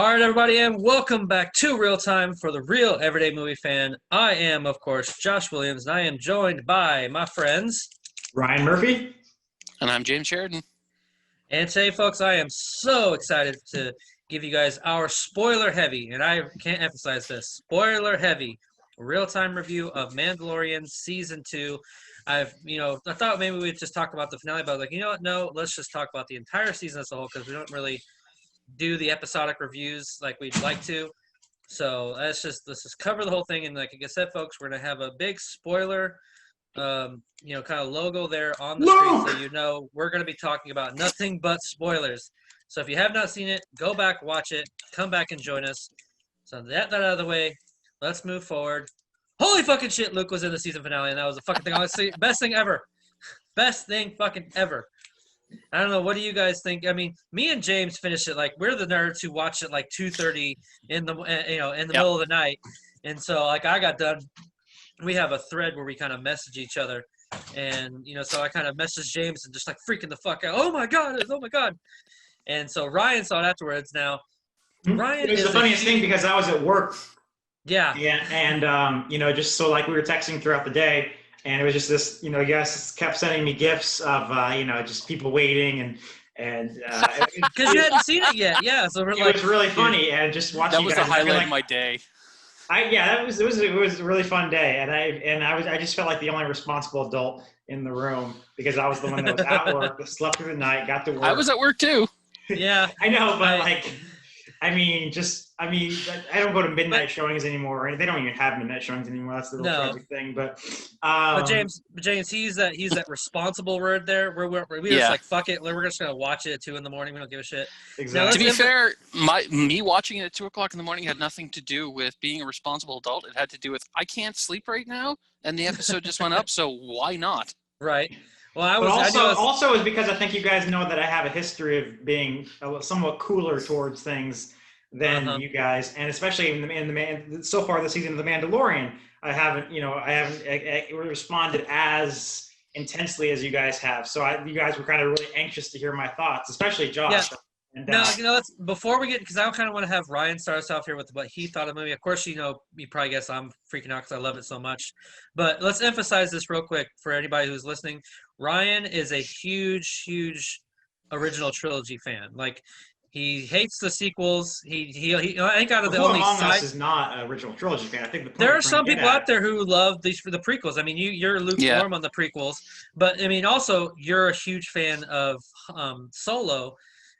All right, everybody, and welcome back to Real Time for the Real Everyday Movie Fan. I am, of course, Josh Williams, and I am joined by my friends Ryan Murphy. And I'm James Sheridan. And today, folks, I am so excited to give you guys our spoiler heavy, and I can't emphasize this, spoiler heavy real-time review of Mandalorian Season 2. I thought maybe we'd just talk about the finale, but I was like, you know what? No, let's just talk about the entire season as a whole because we don't really do the episodic reviews like we'd like to. So let's just cover the whole thing. And like I said, folks, we're going to have a big spoiler, kind of logo there on the screen. So you know we're going to be talking about nothing but spoilers. So if you have not seen it, go back, watch it, come back and join us. So that out of the way, let's move forward. Holy fucking shit, Luke was in the season finale, and that was the fucking thing. Honestly, best thing ever. Best thing fucking ever. I don't know. What do you guys think? I mean, me and James finished it like we're the nerds who watched it like 2:30 in the middle of the night, and so like I got done. We have a thread where we kind of message each other, and so I kind of messaged James and just like freaking the fuck out. Oh my god! And so Ryan saw it afterwards. Now, Ryan it was the funniest thing because I was at work. Yeah. Yeah, and just so like we were texting throughout the day. And it was just this, you guys kept sending me gifs of, just people waiting and because you hadn't seen it yet, yeah. So it was really funny, and just watching. That was the highlight of my day. It was a really fun day, and I just felt like the only responsible adult in the room because I was the one that was at work, that slept through the night, got to work. I was at work too. Yeah, I know, but I don't go to midnight showings anymore. Right? They don't even have midnight showings anymore. That's the real tragic thing. But James, he's that responsible word there. We're just like fuck it. We're just gonna watch it at 2 a.m. We don't give a shit. Exactly. Now, to be fair, me watching it at 2 o'clock in the morning had nothing to do with being a responsible adult. It had to do with I can't sleep right now, and the episode just went up. So why not? Right. Well, also is because I think you guys know that I have a history of being somewhat cooler towards things than you guys, and especially so far this season of The Mandalorian, I haven't responded as intensely as you guys have. So you guys were kind of really anxious to hear my thoughts, especially Josh. Yeah. And, let's before we get, because I kind of want to have Ryan start us off here with what he thought of the movie. Of course, you probably guess I'm freaking out because I love it so much. But let's emphasize this real quick for anybody who's listening. Ryan is a huge, huge original trilogy fan. Like, he hates the sequels. He I think out of the only Us is not an original trilogy fan. I think there are some people out there who love these for the prequels. I mean, you're lukewarm on the prequels, but I mean, also you're a huge fan of Solo.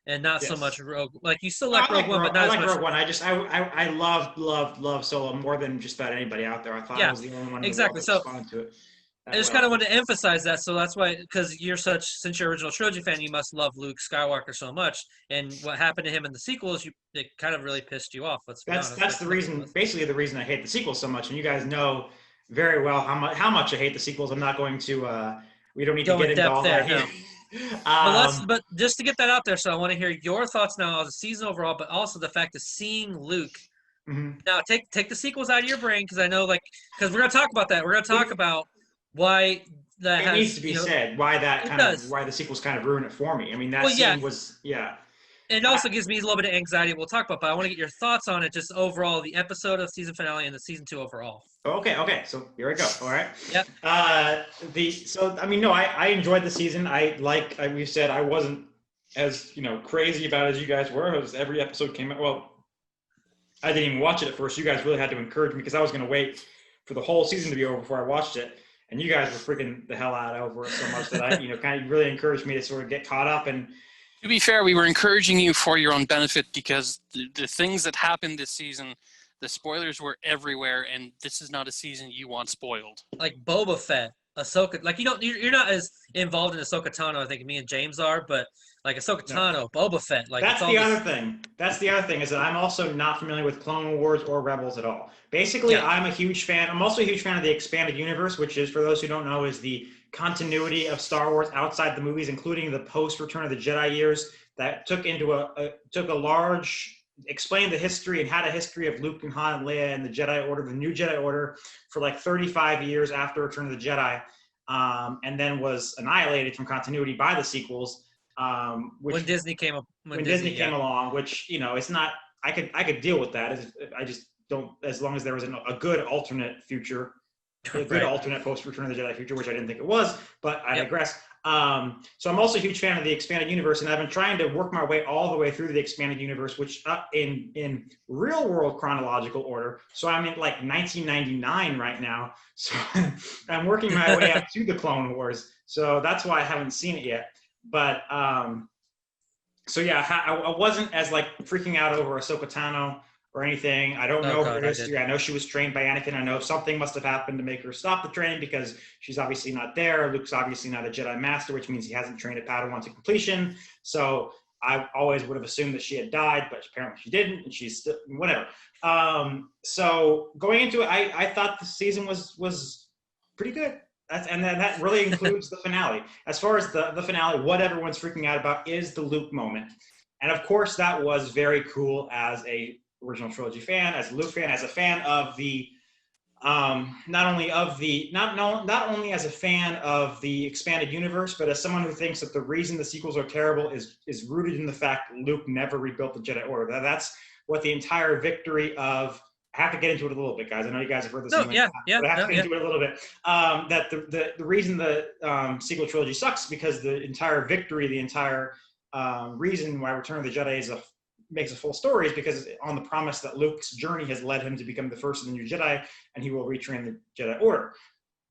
And not so much Rogue. Like you still like Rogue One, but not as much. Rogue One. I loved Solo more than just about anybody out there. I thought I was the only one exactly. So respond to it. I just kind of wanted to emphasize that. So that's why, because since you're an original trilogy fan, you must love Luke Skywalker so much. And what happened to him in the sequels, it kind of really pissed you off. That's the reason. Basically, the reason I hate the sequels so much. And you guys know very well how much I hate the sequels. I'm not going to. We don't need to get into all that here. But just to get that out there, so I want to hear your thoughts now on the season overall, but also the fact of seeing Luke. Mm-hmm. Now, take the sequels out of your brain, because I know, because we're going to talk about that. We're going to talk about why that needs to be said. Why the sequels kind of ruined it for me. I mean, scene was. It also gives me a little bit of anxiety we'll talk about, but I want to get your thoughts on it, just overall, the episode of season finale and the season 2 overall. Okay. So here we go. All right. Yep. I enjoyed the season. Like we said, I wasn't as, crazy about it as you guys were. As every episode came out. Well, I didn't even watch it at first. You guys really had to encourage me because I was going to wait for the whole season to be over before I watched it. And you guys were freaking the hell out over it so much that I, kind of really encouraged me to sort of get caught up. And to be fair, we were encouraging you for your own benefit because the things that happened this season, the spoilers were everywhere, and this is not a season you want spoiled. Like Boba Fett, Ahsoka, you're not as involved in Ahsoka Tano, I think me and James are, but like Ahsoka Tano, Boba Fett, that's the other thing. That's the other thing is that I'm also not familiar with Clone Wars or Rebels at all. Basically, I'm a huge fan. I'm also a huge fan of the expanded universe, which is, for those who don't know, is the continuity of Star Wars outside the movies, including the post-Return of the Jedi years that explained the history and had a history of Luke and Han and Leia and the Jedi Order, the new Jedi Order, for like 35 years after Return of the Jedi, and then was annihilated from continuity by the sequels. When Disney came along, which it's not I could deal with that. I just don't, as long as there was a good alternate future, a good Right. alternate post Return of the Jedi future, which I didn't think it was, but I Yep. digress. So I'm also a huge fan of the expanded universe, and I've been trying to work my way all the way through the expanded universe, which in real world chronological order. So I'm in like 1999 right now. So I'm working my way up to the Clone Wars. So that's why I haven't seen it yet. But so yeah, I wasn't as like freaking out over Ahsoka Tano or anything. I don't know her history. I know she was trained by Anakin. I know something must have happened to make her stop the training because she's obviously not there. Luke's obviously not a Jedi Master, which means he hasn't trained a Padawan to completion. So I always would have assumed that she had died, but apparently she didn't, and she's still whatever. So going into it, I thought the season was pretty good. And then that really includes the finale. As far as the finale, what everyone's freaking out about is the Luke moment. And of course, that was very cool as a original trilogy fan, as a Luke fan, as a fan of the not only as a fan of the expanded universe, but as someone who thinks that the reason the sequels are terrible is rooted in the fact Luke never rebuilt the Jedi Order. That's what the entire victory of. I have to get into it a little bit, guys. I know you guys have heard this, but I have to get into it a little bit. That the reason the sequel trilogy sucks because the entire victory, the entire reason why Return of the Jedi makes a full story is because on the promise that Luke's journey has led him to become the first of the new Jedi, and he will retrain the Jedi Order.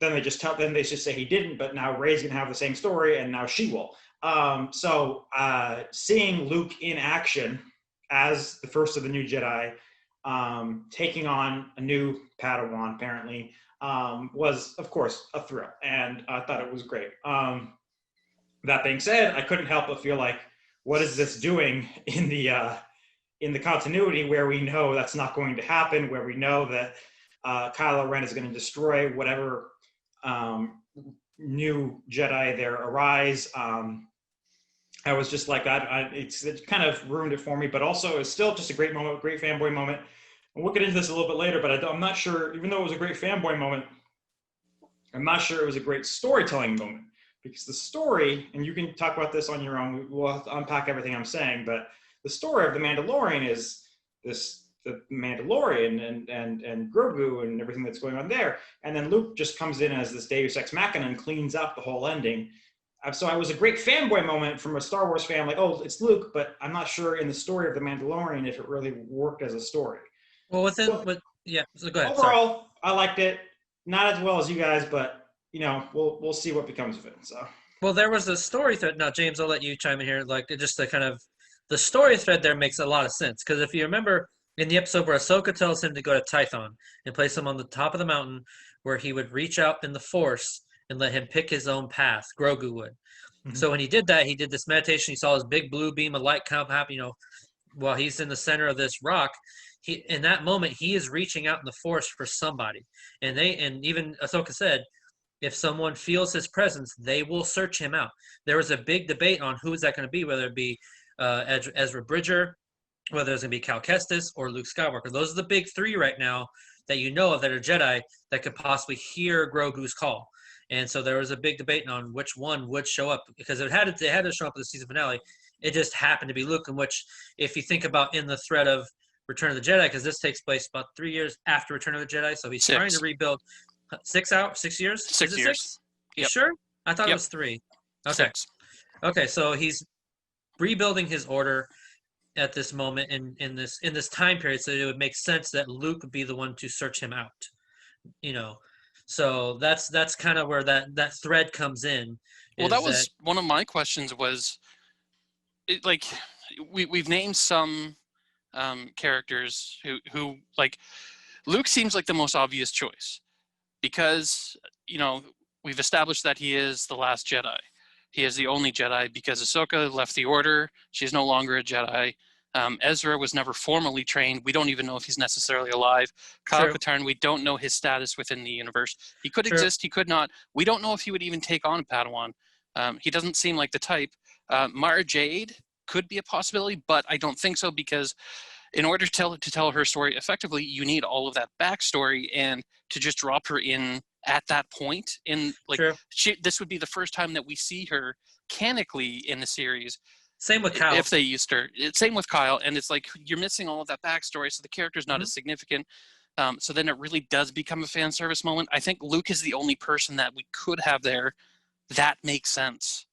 Then they just say he didn't, but now Rey's gonna have the same story, and now she will. So seeing Luke in action as the first of the new Jedi. Taking on a new Padawan apparently was of course a thrill, and I thought it was great. That being said, I couldn't help but feel like, what is this doing in the continuity where we know that's not going to happen, where we know that Kylo Ren is going to destroy whatever new Jedi there arise. I was just like, it kind of ruined it for me, but also it's still just a great moment, great fanboy moment. And we'll get into this a little bit later, but I'm not sure, even though it was a great fanboy moment, I'm not sure it was a great storytelling moment, because the story, and you can talk about this on your own, we'll have to unpack everything I'm saying, but the story of The Mandalorian is the Mandalorian and Grogu and everything that's going on there. And then Luke just comes in as this Deus Ex Machina and cleans up the whole ending. So it was a great fanboy moment from a Star Wars fan, like, oh, it's Luke, but I'm not sure in the story of The Mandalorian if it really worked as a story. Well, so go ahead. Overall, I liked it. Not as well as you guys, but we'll see what becomes of it. So. Well, there was a story thread. Now, James, I'll let you chime in here. Like, just the kind of the story thread there makes a lot of sense, because if you remember in the episode where Ahsoka tells him to go to Tython and place him on the top of the mountain, where he would reach out in the Force and let him pick his own path, Grogu would. Mm-hmm. So when he did that, he did this meditation. He saw his big blue beam of light come happen, while he's in the center of this rock. In that moment, he is reaching out in the Force for somebody. And even Ahsoka said, if someone feels his presence, they will search him out. There was a big debate on who is that going to be, whether it be Ezra Bridger, whether it's going to be Cal Kestis or Luke Skywalker. Those are the big three right now that you know of that are Jedi that could possibly hear Grogu's call. And so there was a big debate on which one would show up, because they had to show up in the season finale. It just happened to be Luke, in which, if you think about in the thread of Return of the Jedi, because this takes place about 3 years after Return of the Jedi, so he's trying to rebuild 6 years? 6 years. You sure? I thought it was 3. Okay. 6. Okay, so he's rebuilding his order at this moment in this time period, so it would make sense that Luke would be the one to search him out. So that's kind of where that thread comes in. Well, that was one of my questions. Was it like we've named some characters who like Luke seems like the most obvious choice, because we've established that he is the last Jedi. He is the only Jedi because Ahsoka left the Order. She's no longer a Jedi. Ezra was never formally trained. We don't even know if he's necessarily alive. Kyle Katarn, we don't know his status within the universe. He could exist, he could not. We don't know if he would even take on a Padawan. He doesn't seem like the type. Mara Jade could be a possibility, but I don't think so, because in order to tell her story effectively, you need all of that backstory, and to just drop her in at that point in this would be the first time that we see her canonically in the series. Same with Kyle. if they used her. Same with Kyle, and it's like you're missing all of that backstory, so the character's not as significant. So then it really does become a fan service moment. I think Luke is the only person that we could have there that makes sense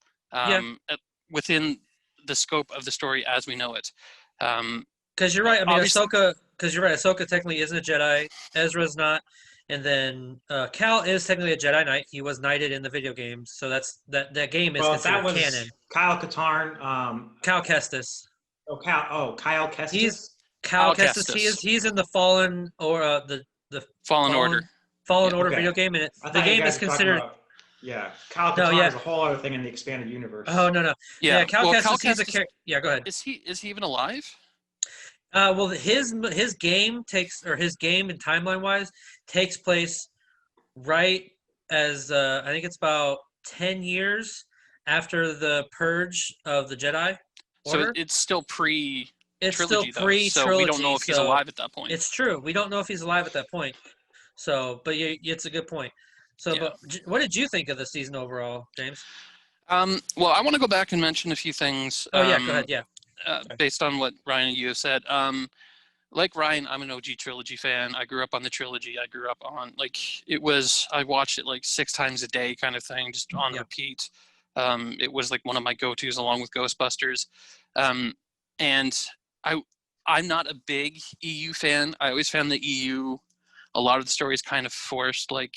within the scope of the story as we know it. Because you're right. I mean, obviously- Ahsoka. Because you're right. Ahsoka technically isn't a Jedi. Ezra's not. And then Cal is technically a Jedi Knight. He was knighted in the video games, so that game is Well, considered that was canon. Kyle Katarn. Cal Kestis. Kyle Kestis. He's Cal Cal Kestis. Kestis. He's in the Fallen or the Fallen Order. Fallen Yeah. Order Okay. video game, and I the thought you game guys is were talking considered. about- yeah, Kyle No, Katarn yeah. is a whole other thing in the expanded universe. Oh no. Yeah. Cal well, Kestis. Cal He's a Kestis, character. Yeah, go ahead. is he even alive? Well, his game his game and timeline wise takes place right as I think it's about 10 years after the purge of the Jedi Order. So it's still pre. It's still trilogy, though, pre-trilogy, so we don't know if he's so alive at that point. It's true. We don't know if he's alive at that point. So, but it's a good point. So, Yeah. but what did you think of the season overall, James? Well, I want to go back and mention a few things. Oh yeah, go ahead. Yeah. Based on what Ryan and you have said. Like Ryan, I'm an OG trilogy fan. I grew up on the trilogy. I grew up on I watched it like 6 times a day kind of thing, just on repeat. It was like one of my go-tos along with Ghostbusters. And I'm not a big EU fan. I always found the EU, a lot of the stories kind of forced, like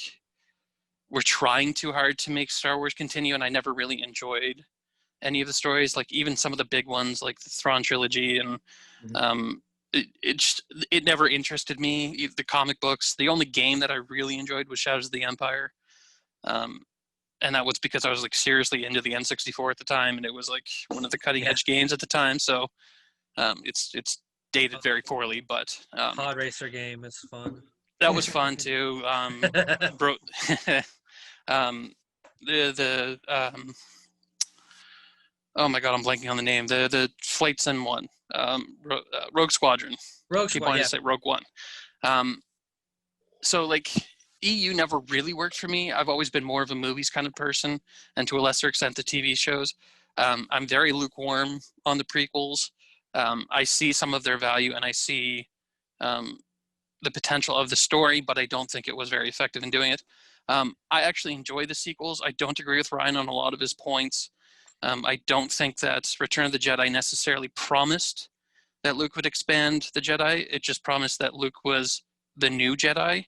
we're trying too hard to make Star Wars continue, and I never really enjoyed any of the stories, like even some of the big ones like the Thrawn trilogy, and it never interested me. The comic books, the only game that I really enjoyed was Shadows of the Empire, and that was because I was like seriously into the N64 at the time, and it was like one of the cutting edge games at the time. So it's dated very poorly, but Pod racer game is fun. that was fun too. Oh my god, I'm blanking on the name. The Flight Sim one, Rogue Squadron. Keep wanting to say Rogue One. So like EU never really worked for me. I've always been more of a movies kind of person, and to a lesser extent the TV shows. I'm very lukewarm on the prequels. I see some of their value, and I see the potential of the story, but I don't think it was very effective in doing it. I actually enjoy the sequels. I don't agree with Ryan on a lot of his points. I don't think that Return of the Jedi necessarily promised that Luke would expand the Jedi. It just promised that Luke was the new Jedi.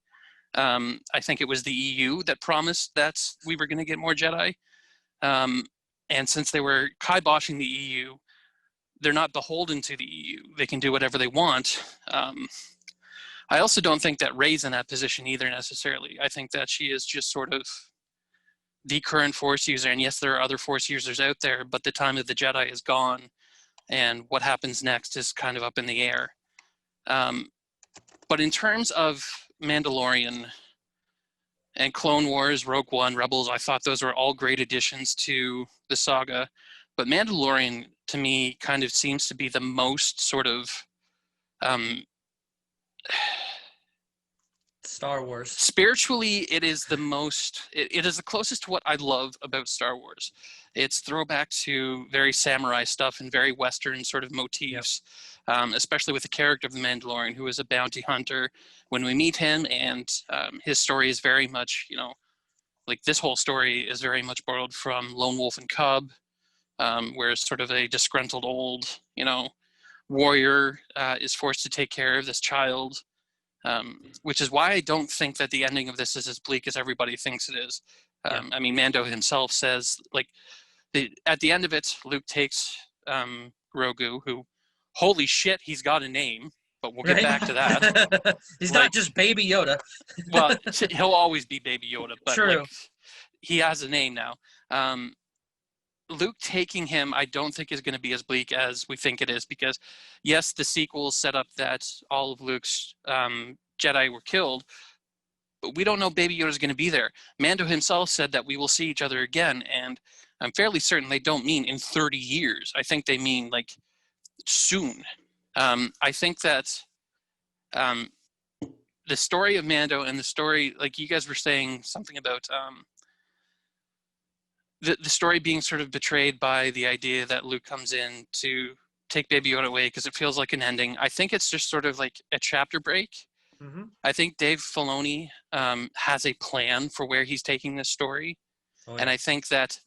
I think it was the EU that promised that we were going to get more Jedi. And since they were kiboshing the EU, they're not beholden to the EU. They can do whatever they want. I also don't think that Rey's in that position either necessarily. I think that she is just sort of the current Force user. And yes, there are other Force users out there, but the time of the Jedi is gone. And what happens next is kind of up in the air. But in terms of Mandalorian and Clone Wars, Rogue One, Rebels, I thought those were all great additions to the saga. But Mandalorian, to me, kind of seems to be the most sort of Star Wars. Spiritually, it is the most, it is the closest to what I love about Star Wars. It's throwback to very samurai stuff and very Western sort of motifs, especially with the character of the Mandalorian, who is a bounty hunter when we meet him. And his story is very much, like this whole story is very much borrowed from Lone Wolf and Cub, where sort of a disgruntled old, warrior is forced to take care of this child. Which is why I don't think that the ending of this is as bleak as everybody thinks it is. I mean, Mando himself says, like, at the end of it, Luke takes Grogu, who, holy shit, he's got a name, but we'll get back to that. He's not just Baby Yoda. Well, he'll always be Baby Yoda, but True. He has a name now. Luke taking him, I don't think is going to be as bleak as we think it is, because yes, the sequels set up that all of Luke's Jedi were killed, but we don't know Baby Yoda is going to be there. Mando himself said that we will see each other again, and I'm fairly certain they don't mean in 30 years. I think they mean like soon. I think that the story of Mando and the story, like you guys were saying something about the story being sort of betrayed by the idea that Luke comes in to take Baby Yoda away because it feels like an ending. I think it's just sort of like a chapter break. Mm-hmm. I think Dave Filoni has a plan for where he's taking this story. Oh, And yeah. I think that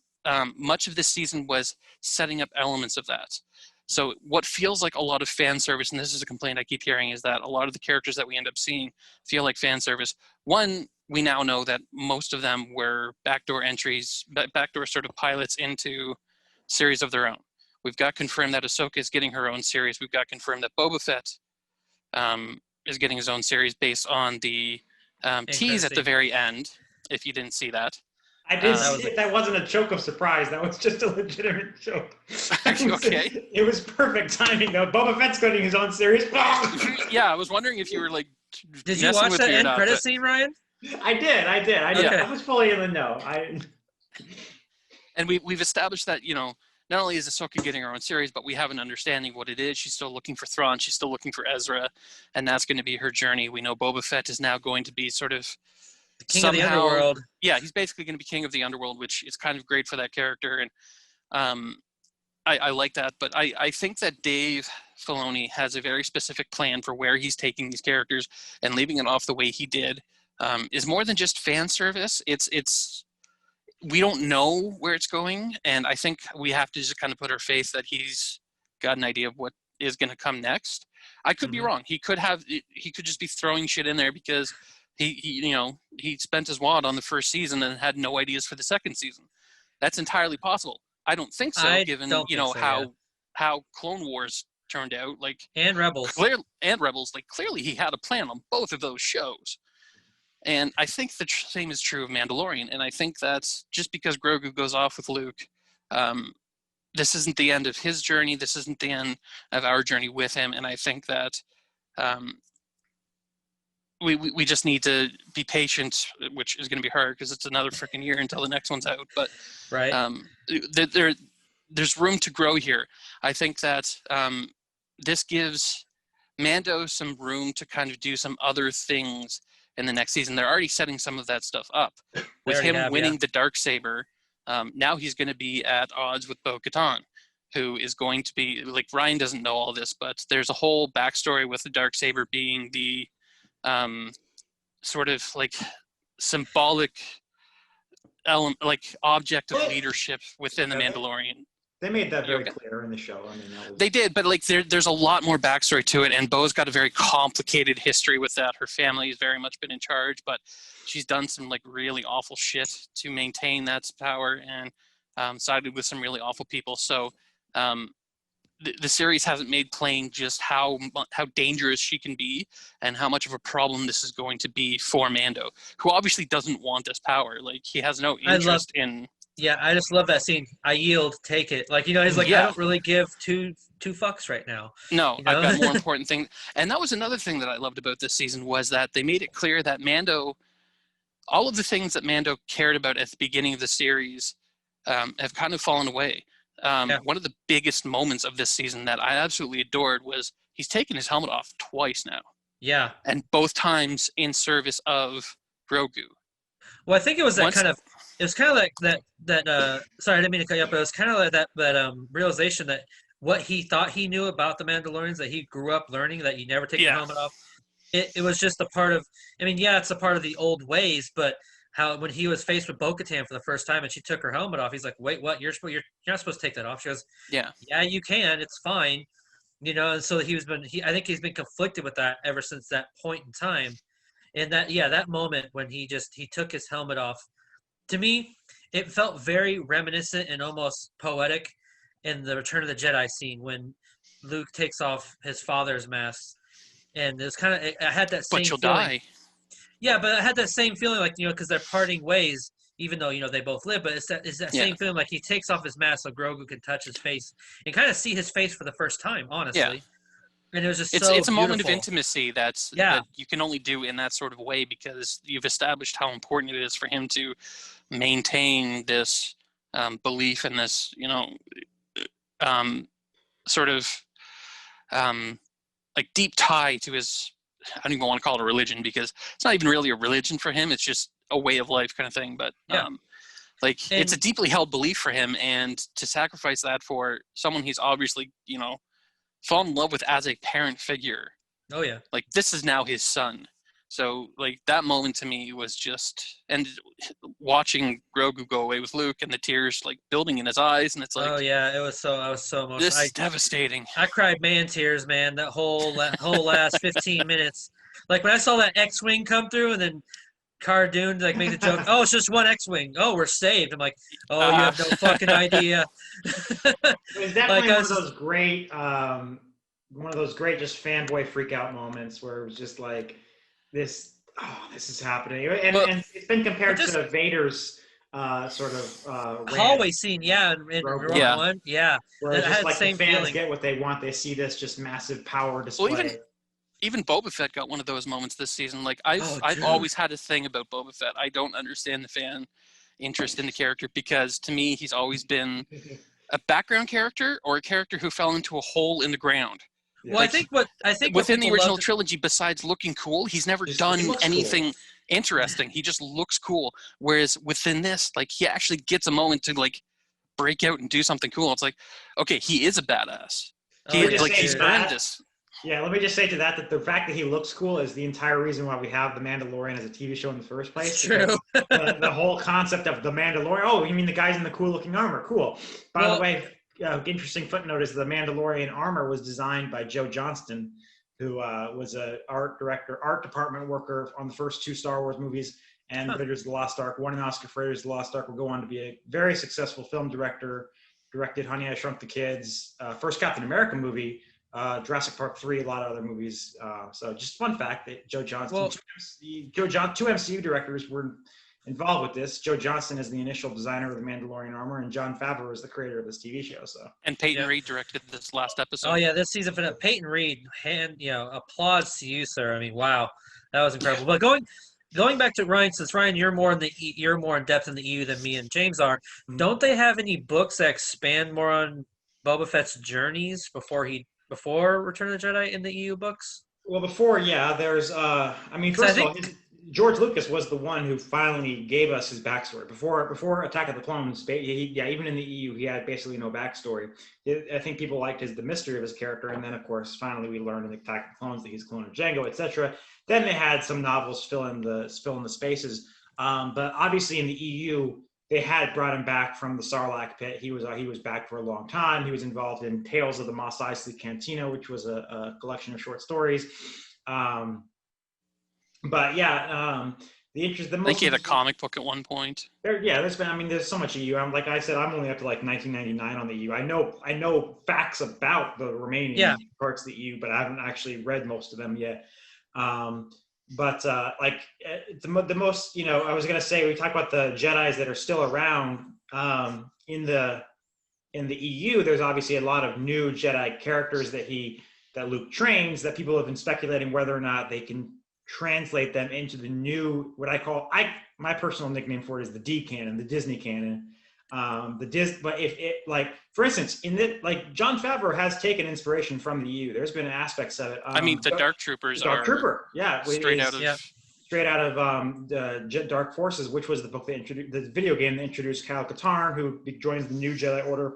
much of this season was setting up elements of that. So what feels like a lot of fan service, and this is a complaint I keep hearing, is that a lot of the characters that we end up seeing feel like fan service. One, we now know that most of them were backdoor entries, backdoor sort of pilots into series of their own. We've got confirmed that Ahsoka is getting her own series. We've got confirmed that Boba Fett is getting his own series based on the tease at the scene. very end, if you didn't see that. I did That see was it. That wasn't a choke of surprise. That was just a legitimate joke. Are you okay? It was perfect timing, though. Boba Fett's getting his own series. Yeah, I was wondering if you were like Did you messing watch with that me or end not, credit but- scene, Ryan? I did. Okay. I was fully in the know. And we've established that, you know, not only is Ahsoka getting her own series, but we have an understanding of what it is. She's still looking for Thrawn. She's still looking for Ezra, and that's going to be her journey. We know Boba Fett is now going to be sort of The king of the underworld. Yeah, he's basically going to be king of the underworld, which is kind of great for that character, and I like that. But I think that Dave Filoni has a very specific plan for where he's taking these characters, and leaving it off the way he did is more than just fan service. It's we don't know where it's going, and I think we have to just kind of put our faith that he's got an idea of what is going to come next. I could be wrong. He could just be throwing shit in there because he spent his wad on the first season and had no ideas for the second season. That's entirely possible. I don't think so, given how Clone Wars turned out. Like, And Rebels. Rebels. Like, clearly he had a plan on both of those shows. And I think the same is true of Mandalorian. And I think that's just because Grogu goes off with Luke, this isn't the end of his journey. This isn't the end of our journey with him. And I think that we just need to be patient, which is going to be hard because it's another freaking year until the next one's out. But Right. There's room to grow here. I think that this gives Mando some room to kind of do some other things in the next season. They're already setting some of that stuff up. With him winning the Darksaber, now he's going to be at odds with Bo-Katan, who is going to be, like, Ryan doesn't know all this, but there's a whole backstory with the Darksaber being the sort of like symbolic element, like object of leadership within the Mandalorian. They made that very clear in the show. I mean, they did, but like there's a lot more backstory to it, and Bo's got a very complicated history with that. Her family has very much been in charge, but she's done some like really awful shit to maintain that power, and sided with some really awful people. So the series hasn't made plain just how dangerous she can be and how much of a problem this is going to be for Mando, who obviously doesn't want this power. Like, he has no interest in. Yeah, I just love that scene. I yield, take it. Like, he's like, I don't really give two fucks right now. No, I've got more important things. And that was another thing that I loved about this season, was that they made it clear that Mando, all of the things that Mando cared about at the beginning of the series have kind of fallen away. One of the biggest moments of this season that I absolutely adored was he's taken his helmet off twice now. Yeah. And both times in service of Grogu. Well, I think it was it was kind of like that sorry, I didn't mean to cut you up, but it was kind of like that realization that what he thought he knew about the Mandalorians, that he grew up learning, that you never take your helmet off. It was just a part of, I mean, it's a part of the old ways, but how when he was faced with Bo-Katan for the first time and she took her helmet off, he's like, wait, what? You're not supposed to take that off. She goes, yeah, you can. It's fine. And so I think he's been conflicted with that ever since that point in time. And that moment when he took his helmet off, to me, it felt very reminiscent and almost poetic in the Return of the Jedi scene when Luke takes off his father's mask. And it was kind of, I had that same But you'll feeling. die. Yeah, but I had that same feeling, like, because they're parting ways, even though, they both live. But it's that same feeling, like he takes off his mask so Grogu can touch his face and kind of see his face for the first time, honestly. Yeah. And it was just it's a moment of intimacy that you can only do in that sort of way, because you've established how important it is for him to maintain this belief and this, sort of like deep tie to his, I don't even want to call it a religion, because it's not even really a religion for him. It's just a way of life kind of thing. But Like, it's a deeply held belief for him, and to sacrifice that for someone he's obviously, fallen in love with as a parent figure. Oh yeah. Like, this is now his son. So, like, that moment to me was just, and watching Grogu go away with Luke and the tears, like, building in his eyes, and it's like, oh yeah, I was so emotional. this is devastating. I cried man tears, man. That whole last 15 minutes. Like when I saw that X-wing come through, and then Cara Dune like made the joke, "Oh, it's just one X-wing. Oh, we're saved." I'm like, "Oh, you have no fucking idea." It was definitely Like, one of those great just fanboy freak out moments where it was just like this. Oh, this is happening, and it's been compared to Vader's hallway scene, yeah, in Rogue One, yeah. Where it's I just had like the same the fans feeling. get what they want. They see this just massive power display. Well, even Boba Fett got one of those moments this season. Like, I've always had a thing about Boba Fett. I don't understand the fan interest in the character, because to me he's always been a background character or a character who fell into a hole in the ground. Well, like, I think within the original trilogy, besides looking cool, he's never done anything interesting. He just looks cool. Whereas within this, like, he actually gets a moment to like break out and do something cool. It's like, okay, he is a badass. He's earned this. Yeah, let me just say to that the fact that he looks cool is the entire reason why we have The Mandalorian as a TV show in the first place. It's true. the whole concept of The Mandalorian, oh, you mean the guys in the cool-looking armor? Cool. By the way, interesting footnote is the Mandalorian armor was designed by Joe Johnston, who was an art department worker on the first 2 Star Wars movies and Raiders of the Lost Ark. Won an Oscar for Raiders of the Lost Ark. Will go on to be a very successful film director. Directed Honey, I Shrunk the Kids, first Captain America movie, Jurassic Park 3, a lot of other movies. So just fun fact that Joe Johnston, 2 MCU directors were involved with this. Joe Johnston is the initial designer of the Mandalorian armor, and Jon Favreau is the creator of this TV show. So. And Peyton Reed directed this last episode. Oh yeah, this season for Peyton Reed, applause to you, sir. I mean, wow, that was incredible. But going back to Ryan, since Ryan, you're more in depth in the EU than me and James are. Mm-hmm. Don't they have any books that expand more on Boba Fett's journeys before Return of the Jedi in the EU books? Well, before, yeah, there's first of all, George Lucas was the one who finally gave us his backstory. Before Attack of the Clones, even in the EU, he had basically no backstory. I think people liked the mystery of his character, and then, of course, finally we learned in Attack of the Clones that he's clone of Jango, etc. Then they had some novels fill in the spaces. But obviously in the EU, they had brought him back from the Sarlacc pit. He was back for a long time. He was involved in Tales of the Mos Eisley Cantina, which was a collection of short stories. But yeah, I think he had a comic book at one point. There's so much EU. Like I said, I'm only up to like 1999 on the EU. I know facts about the remaining parts of the EU, but I haven't actually read most of them yet. But the most, I was gonna say, we talk about the Jedis that are still around in the EU. There's obviously a lot of new Jedi characters that Luke trains, that people have been speculating whether or not they can translate them into the new, what I call, my personal nickname for it is the D canon, the Disney canon. But if it, like, for instance, Jon Favreau has taken inspiration from the EU. There's been aspects of it. The Dark Troopers straight out of the Dark Forces, which was the book that introduced the video game that introduced Kyle Katarn, who joins the new Jedi Order.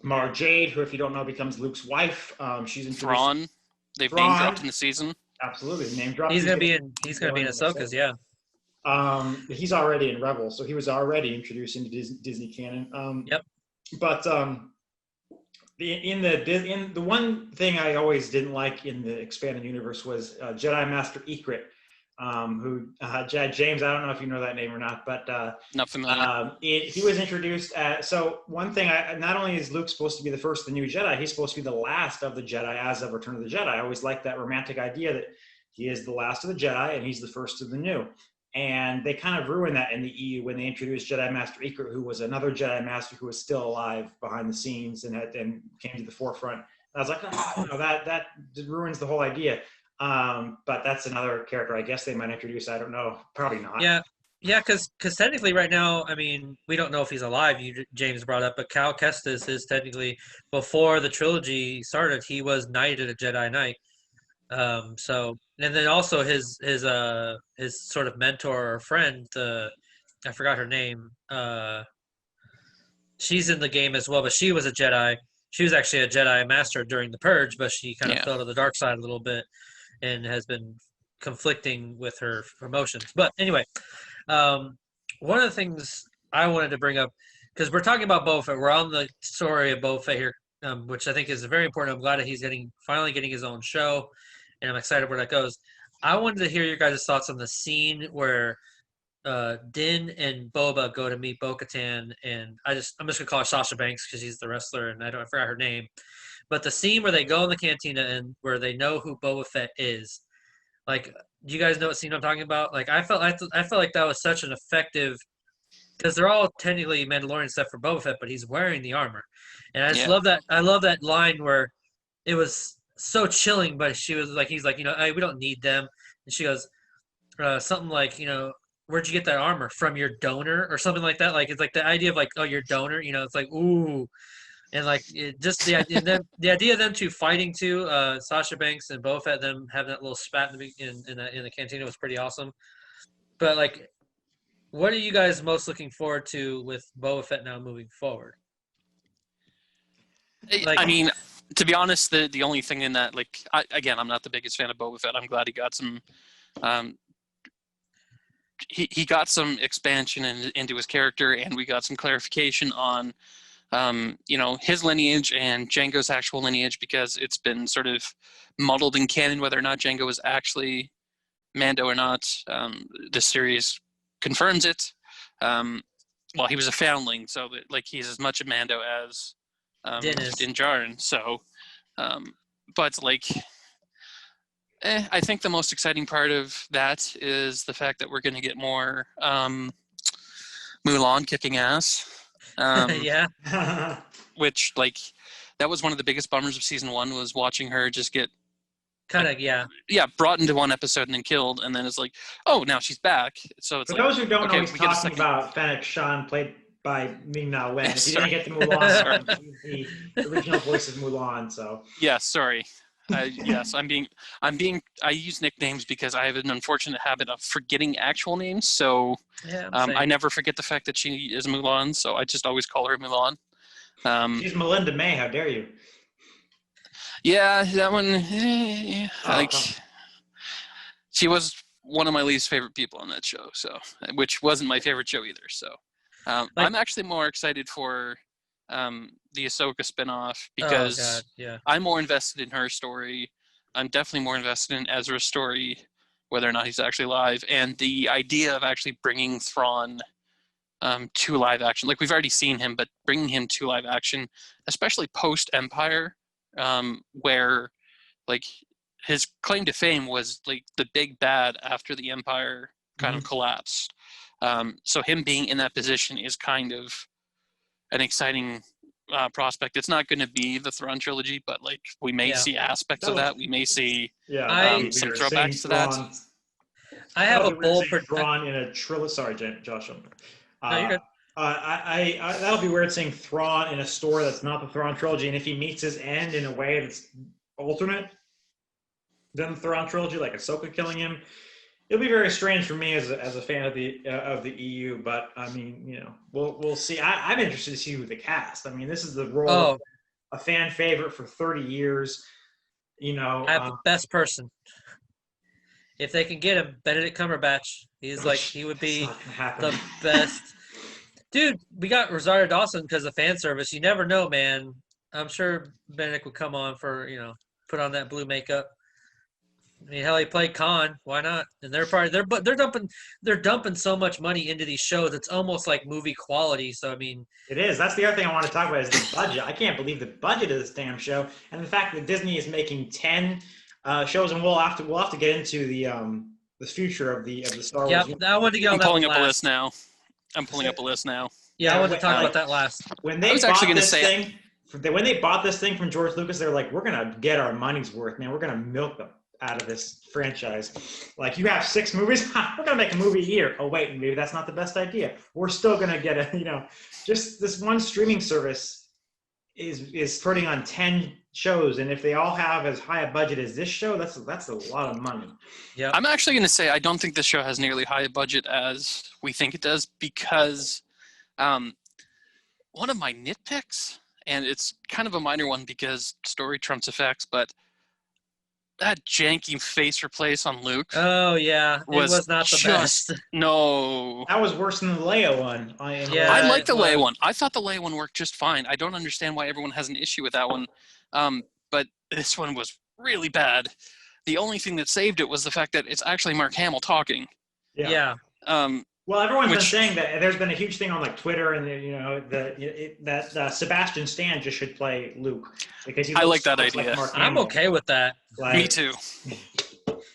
Mara Jade, who, if you don't know, becomes Luke's wife. She's introduced. Thrawn. They've name dropped in the season. Absolutely, name dropped. He's gonna be in Ahsoka's, yeah. He's already in Rebels, so he was already introduced into Disney canon. Yep. But the one thing I always didn't like in the expanded universe was Jedi Master Ikrit, who James, I don't know if you know that name or not, but not familiar. He was introduced so one thing, not only is Luke supposed to be the first of the new Jedi, he's supposed to be the last of the Jedi as of Return of the Jedi. I always liked that romantic idea that he is the last of the Jedi and he's the first of the new. And they kind of ruined that in the EU when they introduced Jedi Master Ikrit, who was another Jedi Master who was still alive behind the scenes and came to the forefront. And I was like, that ruins the whole idea. But that's another character I guess they might introduce. I don't know. Probably not. Yeah, because technically right now, we don't know if he's alive. James brought up, but Cal Kestis is technically, before the trilogy started, he was knighted a Jedi Knight. And then also his sort of mentor or friend, the I forgot her name. She's in the game as well, but she was a Jedi. She was actually a Jedi Master during the Purge, but she kind of Yeah. fell to the dark side a little bit and has been conflicting with her emotions. But anyway, um, one of the things I wanted to bring up, because we're talking about Boba Fett, we're on the story of Boba Fett here, which I think is very important. I'm glad that he's finally getting his own show, and I'm excited where that goes. I wanted to hear your guys' thoughts on the scene where Din and Boba go to meet Bo-Katan, and I'm just gonna call her Sasha Banks because she's the wrestler, and I forgot her name. But the scene where they go in the cantina and where they know who Boba Fett is, like, do you guys know what scene I'm talking about? Like, I felt like that was such an effective, because they're all technically Mandalorian except for Boba Fett, but he's wearing the armor, and I just Yeah. love that. I love that line where it was so chilling, but she was like, he's like, hey, we don't need them, and she goes something like, where'd you get that armor from? Your donor or something like that. Like, it's like the idea of like, oh, your donor. It's like, ooh. And like just the idea, the idea of them two fighting too, Sasha Banks and Boba Fett, them having that little spat in the cantina was pretty awesome. But like, what are you guys most looking forward to with Boba Fett now moving forward? Like, I mean, to be honest, the only thing in that, like, again, I'm not the biggest fan of Boba Fett. I'm glad he got some, he got some expansion into his character, and we got some clarification on, his lineage and Jango's actual lineage, because it's been sort of muddled in canon whether or not Jango was actually Mando or not. The series confirms it. Well, he was a foundling, so that, like, he's as much a Mando as Din Djarin. So, but like, I think the most exciting part of that is the fact that we're going to get more Mulan kicking ass. yeah, Which, like, that was one of the biggest bummers of season 1, was watching her just get brought into one episode and then killed, and then it's like, oh, now she's back. So it's for like, those who don't okay, know, he's we get a talking second. about Fennec Shan, played by Ming-Na Wen. If you Sorry. didn't get the Mulan, he's the original voice of Mulan. So Yeah, sorry. Yes, I use nicknames because I have an unfortunate habit of forgetting actual names. So yeah, I never forget the fact that she is Mulan. So I just always call her Mulan. she's Melinda May. How dare you? Yeah, that one. Like, come. she was one of my least favorite people on that show. So, which wasn't my favorite show either. So, I'm actually more excited for the Ahsoka spinoff, because I'm more invested in her story. I'm definitely more invested in Ezra's story, whether or not he's actually alive, and the idea of actually bringing Thrawn to live action. Like, we've already seen him, but bringing him to live action, especially post Empire, where, like, his claim to fame was like the big bad after the Empire kind of collapsed. So him being in that position is kind of an exciting prospect. It's not going to be the Thrawn trilogy, but like, we may see aspects of that. We may see some throwbacks to that. I have a bold Thrawn in a trilogy. Sorry, Josh. No, you're good. That'll be weird seeing Thrawn in a story that's not the Thrawn trilogy, and if he meets his end in a way that's alternate than the Thrawn trilogy, like Ahsoka killing him, it'll be very strange for me as a fan of the EU. But I mean, we'll see. I'm interested to see who the cast. I mean, this is the role of a fan favorite for 30 years. I have the best person. If they can get him, Benedict Cumberbatch. He would be the best. Dude, we got Rosario Dawson because of fan service. You never know, man. I'm sure Benedict would come on for, put on that blue makeup. I mean, hell, he played Khan. Why not? And they're dumping so much money into these shows. It's almost like movie quality. So I mean, it is. That's the other thing I want to talk about is the budget. I can't believe the budget of this damn show, and the fact that Disney is making 10 shows, and we'll have to get into the future of the Star Wars. Yep, I wanted to get on I'm that pulling one up last. a list now. I'm pulling up a list now. Yeah, I wanted to talk about that last. When they when they bought this thing from George Lucas, they're like, we're gonna get our money's worth, man. We're gonna milk them out of this franchise. Like, you have 6 movies, we're gonna make a movie a year. Oh wait, maybe that's not the best idea. We're still gonna get just this one streaming service is putting on 10 shows, and if they all have as high a budget as this show, that's a lot of money. Yeah. I'm actually going to say I don't think this show has nearly high a budget as we think it does because one of my nitpicks, and it's kind of a minor one because story trumps effects, but that janky face replace on Luke Oh yeah, it was not the best. No. That was worse than the Leia one. Yeah. I like the it was. Leia one. I thought the Leia one worked just fine. I don't understand why everyone has an issue with that one. But this one was really bad. The only thing that saved it was the fact that it's actually Mark Hamill talking. Yeah. Well, everyone's been saying that there's been a huge thing on like Twitter, and that Sebastian Stan just should play Luke because I like that idea. Like Mark I'm Hamill. okay with that. Me too.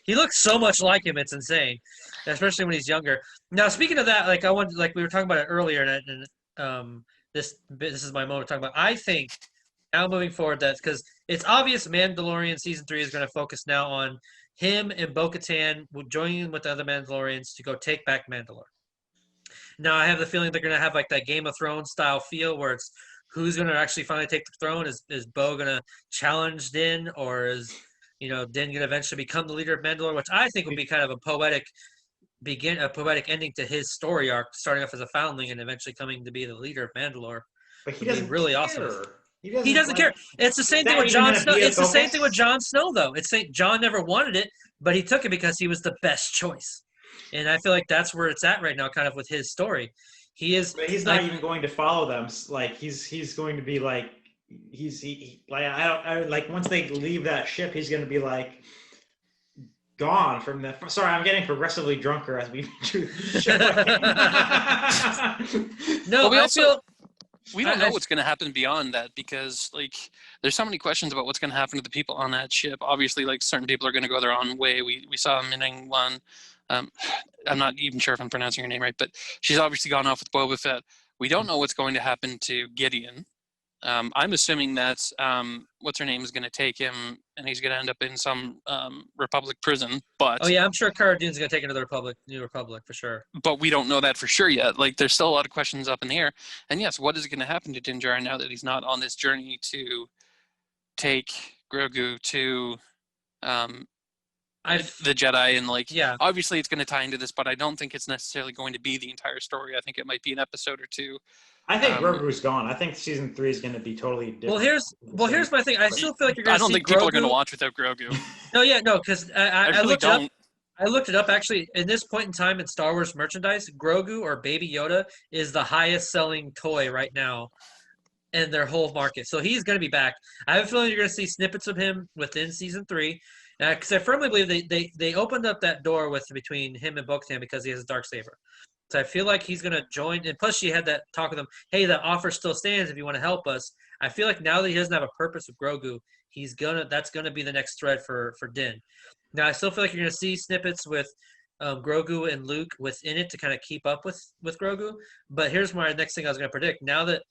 He looks so much like him; it's insane, especially when he's younger. Now, speaking of that, like we were talking about it earlier, and this is my moment to talk about. I think now moving forward, that's because it's obvious Mandalorian season 3 is going to focus now on him and Bo-Katan joining with the other Mandalorians to go take back Mandalore. Now, I have the feeling they're going to have like that Game of Thrones style feel where it's who's going to actually finally take the throne. Is Bo going to challenge Din, or is Din going to eventually become the leader of Mandalore, which I think would be kind of a poetic ending to his story arc, starting off as a foundling and eventually coming to be the leader of Mandalore. But he doesn't really care. Awesome. He doesn't care. It's the same thing with Jon Jon Snow. It's the same thing with Jon Snow, though. Jon never wanted it, but he took it because he was the best choice. And I feel like that's where it's at right now, kind of with his story. But he's not even going to follow them. Like he's going to be like like once they leave that ship, he's going to be like gone from the. Sorry, I'm getting progressively drunker as we do the show. No, we don't know what's going to happen beyond that because like there's so many questions about what's going to happen to the people on that ship. Obviously, like certain people are going to go their own way. We saw Minning one. I'm not even sure if I'm pronouncing her name right, but she's obviously gone off with Boba Fett. We don't know what's going to happen to Gideon. I'm assuming that what's her name is going to take him, and he's going to end up in some Republic prison. But I'm sure Cara Dune's going to take him to the New Republic for sure. But we don't know that for sure yet. Like, there's still a lot of questions up in the air. And yes, what is going to happen to Din Djarin now that he's not on this journey to take Grogu to the Jedi? And obviously it's going to tie into this, but I don't think it's necessarily going to be the entire story. I think it might be an episode or two. I think Grogu's gone. I think season 3 is going to be totally different. Well, here's my thing. I still feel like you're going to see I don't think people are going to watch without Grogu. No, because I looked it up. I looked it up, actually. In this point in time in Star Wars merchandise, Grogu or Baby Yoda is the highest selling toy right now in their whole market. So he's going to be back. I have a feeling you're going to see snippets of him within season 3. Because I firmly believe they opened up that door between him and Bo-Katan because he has a Darksaber. So I feel like he's going to join. And plus, she had that talk with him. Hey, the offer still stands if you want to help us. I feel like now that he doesn't have a purpose with Grogu, that's going to be the next thread for Din. Now, I still feel like you're going to see snippets with Grogu and Luke within it to kind of keep up with Grogu. But here's my next thing I was going to predict. Now that,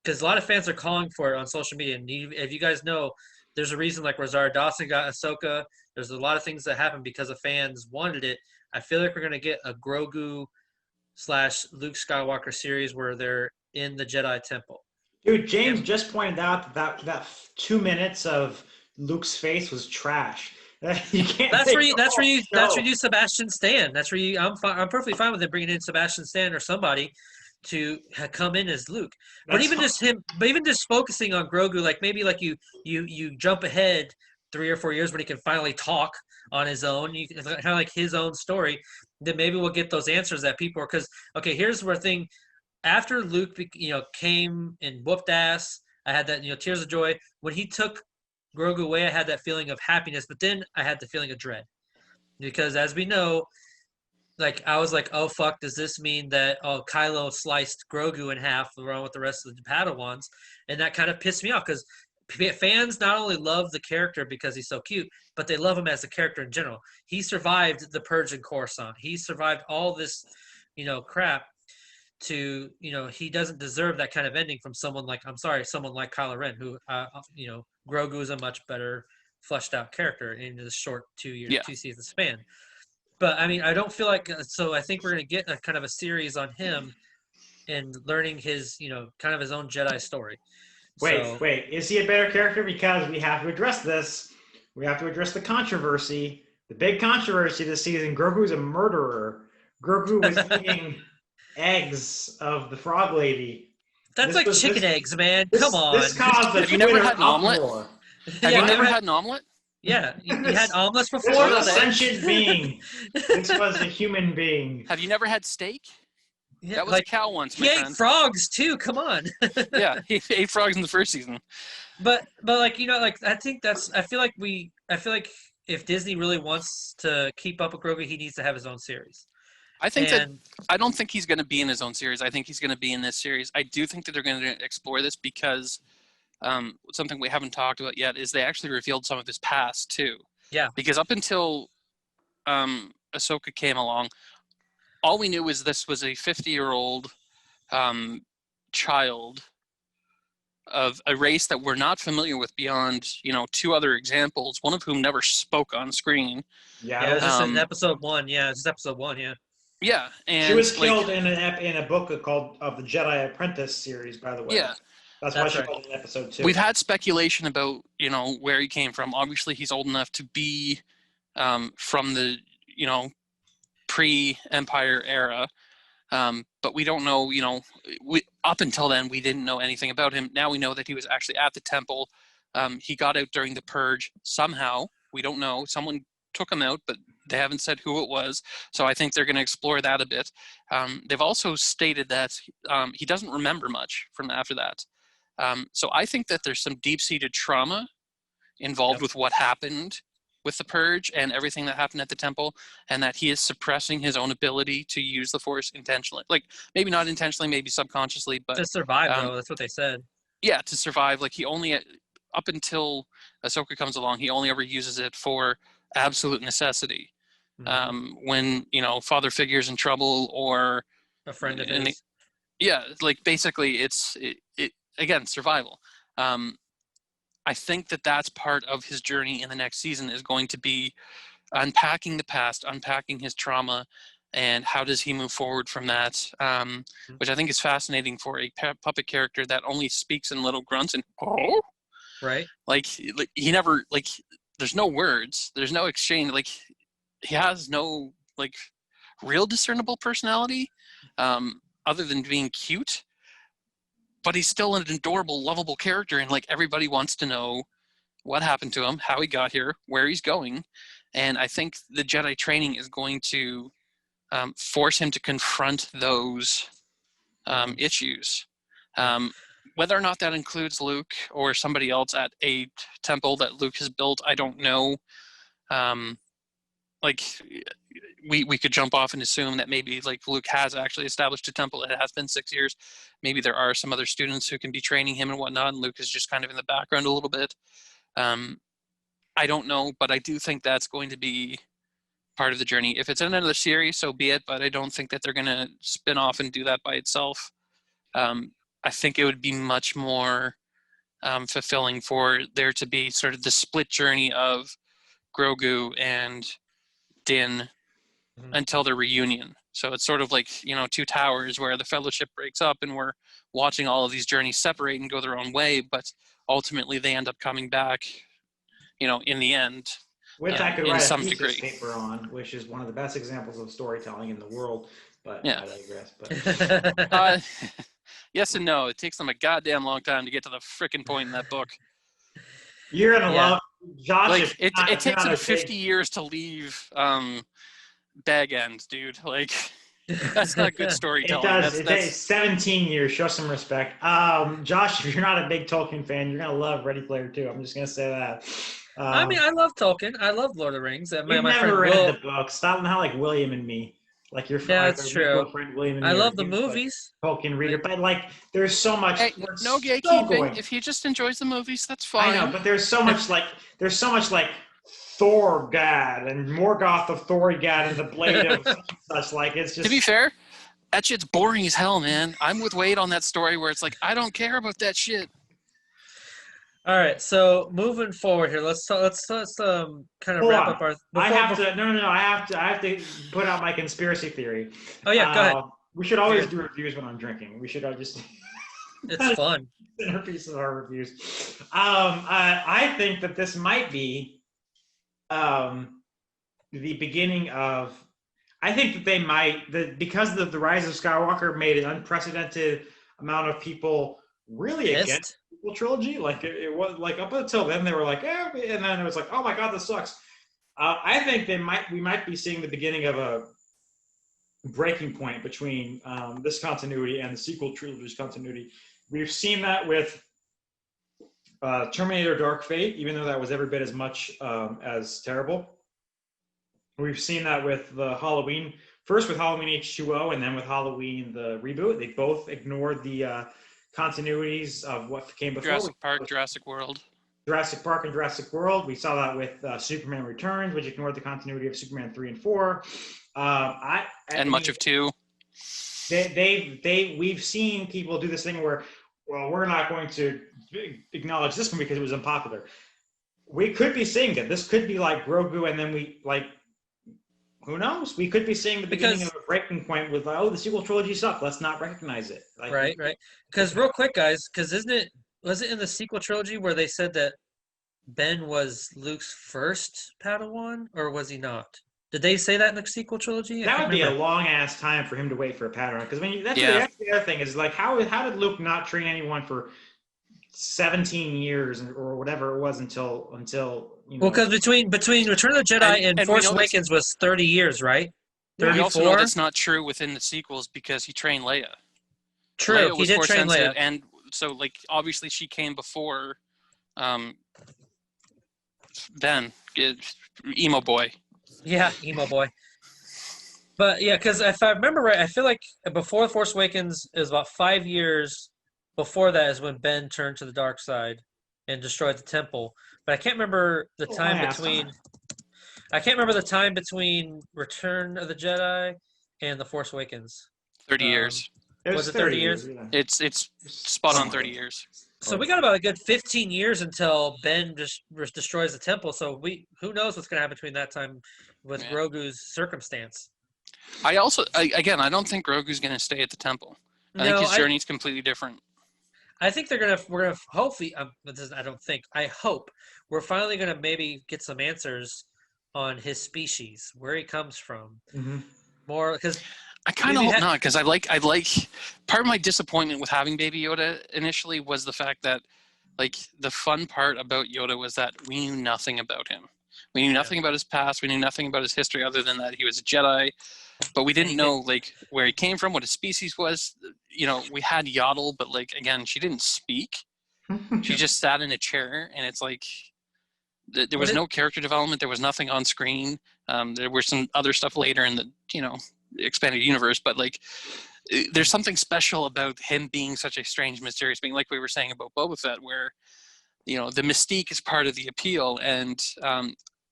because a lot of fans are calling for it on social media, and if you guys know, there's a reason like Rosario Dawson got Ahsoka. There's a lot of things that happened because the fans wanted it. I feel like we're going to get a Grogu / Luke Skywalker series where they're in the Jedi Temple. Dude, James just pointed out that 2 minutes of Luke's face was trash. You can't. That's where you do Sebastian Stan. That's where you. I'm perfectly fine with them bringing in Sebastian Stan or somebody to come in as Luke. But even just focusing on Grogu, like maybe like you jump ahead 3 or 4 years when he can finally talk on his own. You kind of like his own story. Then maybe we'll get those answers that people are. Because here's where thing. After Luke, came and whooped ass, I had that tears of joy when he took Grogu away. I had that feeling of happiness, but then I had the feeling of dread because, as we know, like I was like, oh fuck, does this mean that Kylo sliced Grogu in half along with the rest of the Padawans? And that kind of pissed me off because fans not only love the character because he's so cute, but they love him as a character in general. He survived the Purge in Coruscant. He survived all this, crap. He doesn't deserve that kind of ending from someone like Kylo Ren, who, Grogu is a much better fleshed out character in the short 2 season span. But I mean, I don't feel like, so I think we're going to get a kind of a series on him and learning his, kind of his own Jedi story. So Wait. Is he a better character? Because we have to address this. We have to address the controversy. The big controversy this season. Grogu's a murderer. Grogu was eating eggs of the frog lady. that's like chicken eggs, man. Come on. This caused a Have you never Twitter had an omelet? uproar. Have you never had an omelet? Yeah, you had omelets before. This was a with eggs? sentient being. This was a human being. Have you never had steak? Yeah, That was a cow once, my he ate friend. frogs too. Come on. Yeah, he ate frogs in the first season. But like like I think I feel like if Disney really wants to keep up with Grogu, he needs to have his own series. I think I don't think he's going to be in his own series. I think he's going to be in this series. I do think that they're going to explore this because something we haven't talked about yet is they actually revealed some of his past too. Yeah. Because up until Ahsoka came along, all we knew was this was a 50-year-old child of a race that we're not familiar with beyond, two other examples, one of whom never spoke on screen. Yeah, it was just in episode 1. Yeah, it's just episode 1. Yeah. Yeah, and she was killed in a book called of the Jedi Apprentice series, by the way. Yeah, that's why she was in episode 2. We've had speculation about where he came from. Obviously, he's old enough to be from the pre-Empire era, but we don't know. Up until then, we didn't know anything about him. Now we know that he was actually at the temple. He got out during the purge somehow. We don't know. Someone took him out, but they haven't said who it was. So I think they're going to explore that a bit. They've also stated that he doesn't remember much from after that. So I think that there's some deep-seated trauma involved with what happened with the purge and everything that happened at the temple, and that he is suppressing his own ability to use the Force intentionally. Like, maybe not intentionally, maybe subconsciously, but to survive, though. That's what they said. Yeah, to survive. Like, he only, up until Ahsoka comes along, he only ever uses it for absolute necessity. When, father figure's in trouble or a friend of his. Yeah, like, basically it's again, survival. I think that that's part of his journey in the next season is going to be unpacking the past, unpacking his trauma, and how does he move forward from that, which I think is fascinating for a puppet character that only speaks in little grunts and right. Like he never, like, there's no words, there's no exchange, like he has no real discernible personality other than being cute. But he's still an adorable, lovable character, and everybody wants to know what happened to him, how he got here, where he's going. And I think the Jedi training is going to force him to confront those issues. Whether or not that includes Luke or somebody else at a temple that Luke has built, I don't know. We could jump off and assume that maybe Luke has actually established a temple. It has been 6 years. Maybe there are some other students who can be training him and whatnot, and Luke is just kind of in the background a little bit. I don't know, but I do think that's going to be part of the journey. If it's in another series, so be it, but I don't think that they're going to spin off and do that by itself. I think it would be much more fulfilling for there to be sort of the split journey of Grogu and Din until their reunion. So it's sort of like, Two Towers, where the Fellowship breaks up and we're watching all of these journeys separate and go their own way, but ultimately they end up coming back, in the end. Which I could write some a degree. paper on, which is one of the best examples of storytelling in the world. But yeah. I digress. But yes and no. It takes them a goddamn long time to get to the frickin' point in that book. You're gonna love Josh. It takes him 50 years to leave Bag End, dude. That's not good storytelling. It does. It takes 17 years. Show some respect. Josh, if you're not a big Tolkien fan, you're gonna love Ready Player 2. I'm just gonna say that. I mean, I love Tolkien. I love Lord of the Rings. You've never read the books. Stop not like William and me. Your that's true. Friend William and I love the movies. Tolkien reader, but there's so much. Hey, no gatekeeping. If he just enjoys the movies, that's fine. I know, but there's so much Thor God and Morgoth of Thor God and the Blade of such. It's just. To be fair, that shit's boring as hell, man. I'm with Wade on that story where it's I don't care about that shit. All right, so moving forward here, let's kind of wrap up our. I have to put out my conspiracy theory. Oh yeah, go ahead. We should always do reviews when I'm drinking. We should just. It's fun. Centerpiece of our reviews. I think that this might be the beginning of. I think that they might, because the Rise of Skywalker made an unprecedented amount of people really against the sequel trilogy. Like it was like up until then they were like, eh, and then it was like, oh my god, this sucks. I think we might be seeing the beginning of a breaking point between this continuity and the sequel trilogy's continuity. We've seen that with Terminator Dark Fate, even though that was every bit as much as terrible. We've seen that with the Halloween, first with Halloween H2O and then with Halloween the reboot. They both ignored the continuities of what came before. Jurassic Park, Jurassic World. Jurassic Park and Jurassic World. We saw that with Superman Returns, which ignored the continuity of Superman 3 and 4. Much of 2. We've seen people do this thing where, well, we're not going to acknowledge this one because it was unpopular. We could be seeing that. This could be like Grogu, and then who knows? We could be seeing the beginning of a breaking point with, oh, the sequel trilogy sucked. Let's not recognize it. Right. Because real quick, guys, was it in the sequel trilogy where they said that Ben was Luke's first Padawan, or was he not? Did they say that in the sequel trilogy? That would be a long ass time for him to wait for a Padawan. Because that's the other thing is like, how did Luke not train anyone for 17 years or whatever it was until you know? Well, because between Return of the Jedi and Force Awakens was 30 years, right? 34? We also know that's not true within the sequels because he trained Leia. True, Leia he did train Leia. And so, like, obviously she came before Ben, emo boy. Yeah, emo boy. But yeah, because if I remember right, I feel like before Force Awakens is about 5 years before that is when Ben turned to the dark side and destroyed the temple. But I can't remember the time between. I can't remember the time between Return of the Jedi and the Force Awakens. 30 years. Was it 30 years? Yeah. It's spot on 30 years. So we got about a good 15 years until Ben just destroys the temple. So who knows what's going to happen between that time with Grogu's circumstance. I don't think Grogu's going to stay at the temple. I think his journey's completely different. I think we're gonna hopefully. I hope we're finally gonna maybe get some answers on his species, where he comes from, more because. I kind of hope not, because I like part of my disappointment with having Baby Yoda initially was the fact that, like, the fun part about Yoda was that we knew nothing about him. We knew nothing about his past. We knew nothing about his history other than that he was a Jedi. But we didn't know, like, where he came from, what his species was. You know, we had Yaddle, but, like, again, she didn't speak. She just sat in a chair, and it's like there was no character development. There was nothing on screen. There were some other stuff later in the, expanded universe, but, like, there's something special about him being such a strange, mysterious being, like we were saying about Boba Fett, where, the mystique is part of the appeal, and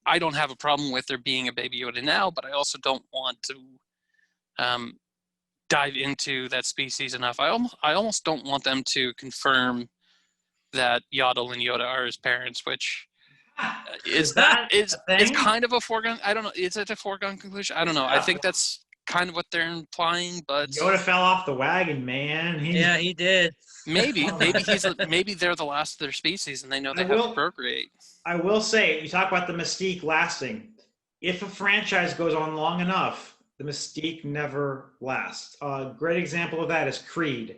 I don't have a problem with there being a Baby Yoda now, but I also don't want to dive into that species enough. I almost don't want them to confirm that Yaddle and Yoda are his parents, which is kind of a foregone. I don't know. Is it a foregone conclusion? I don't know. I think that's kind of what they're implying, but Yoda fell off the wagon, man. Yeah, he did. Maybe they're the last of their species, and they know they have to procreate. I will say, you talk about the mystique lasting. If a franchise goes on long enough, the mystique never lasts. A great example of that is Creed.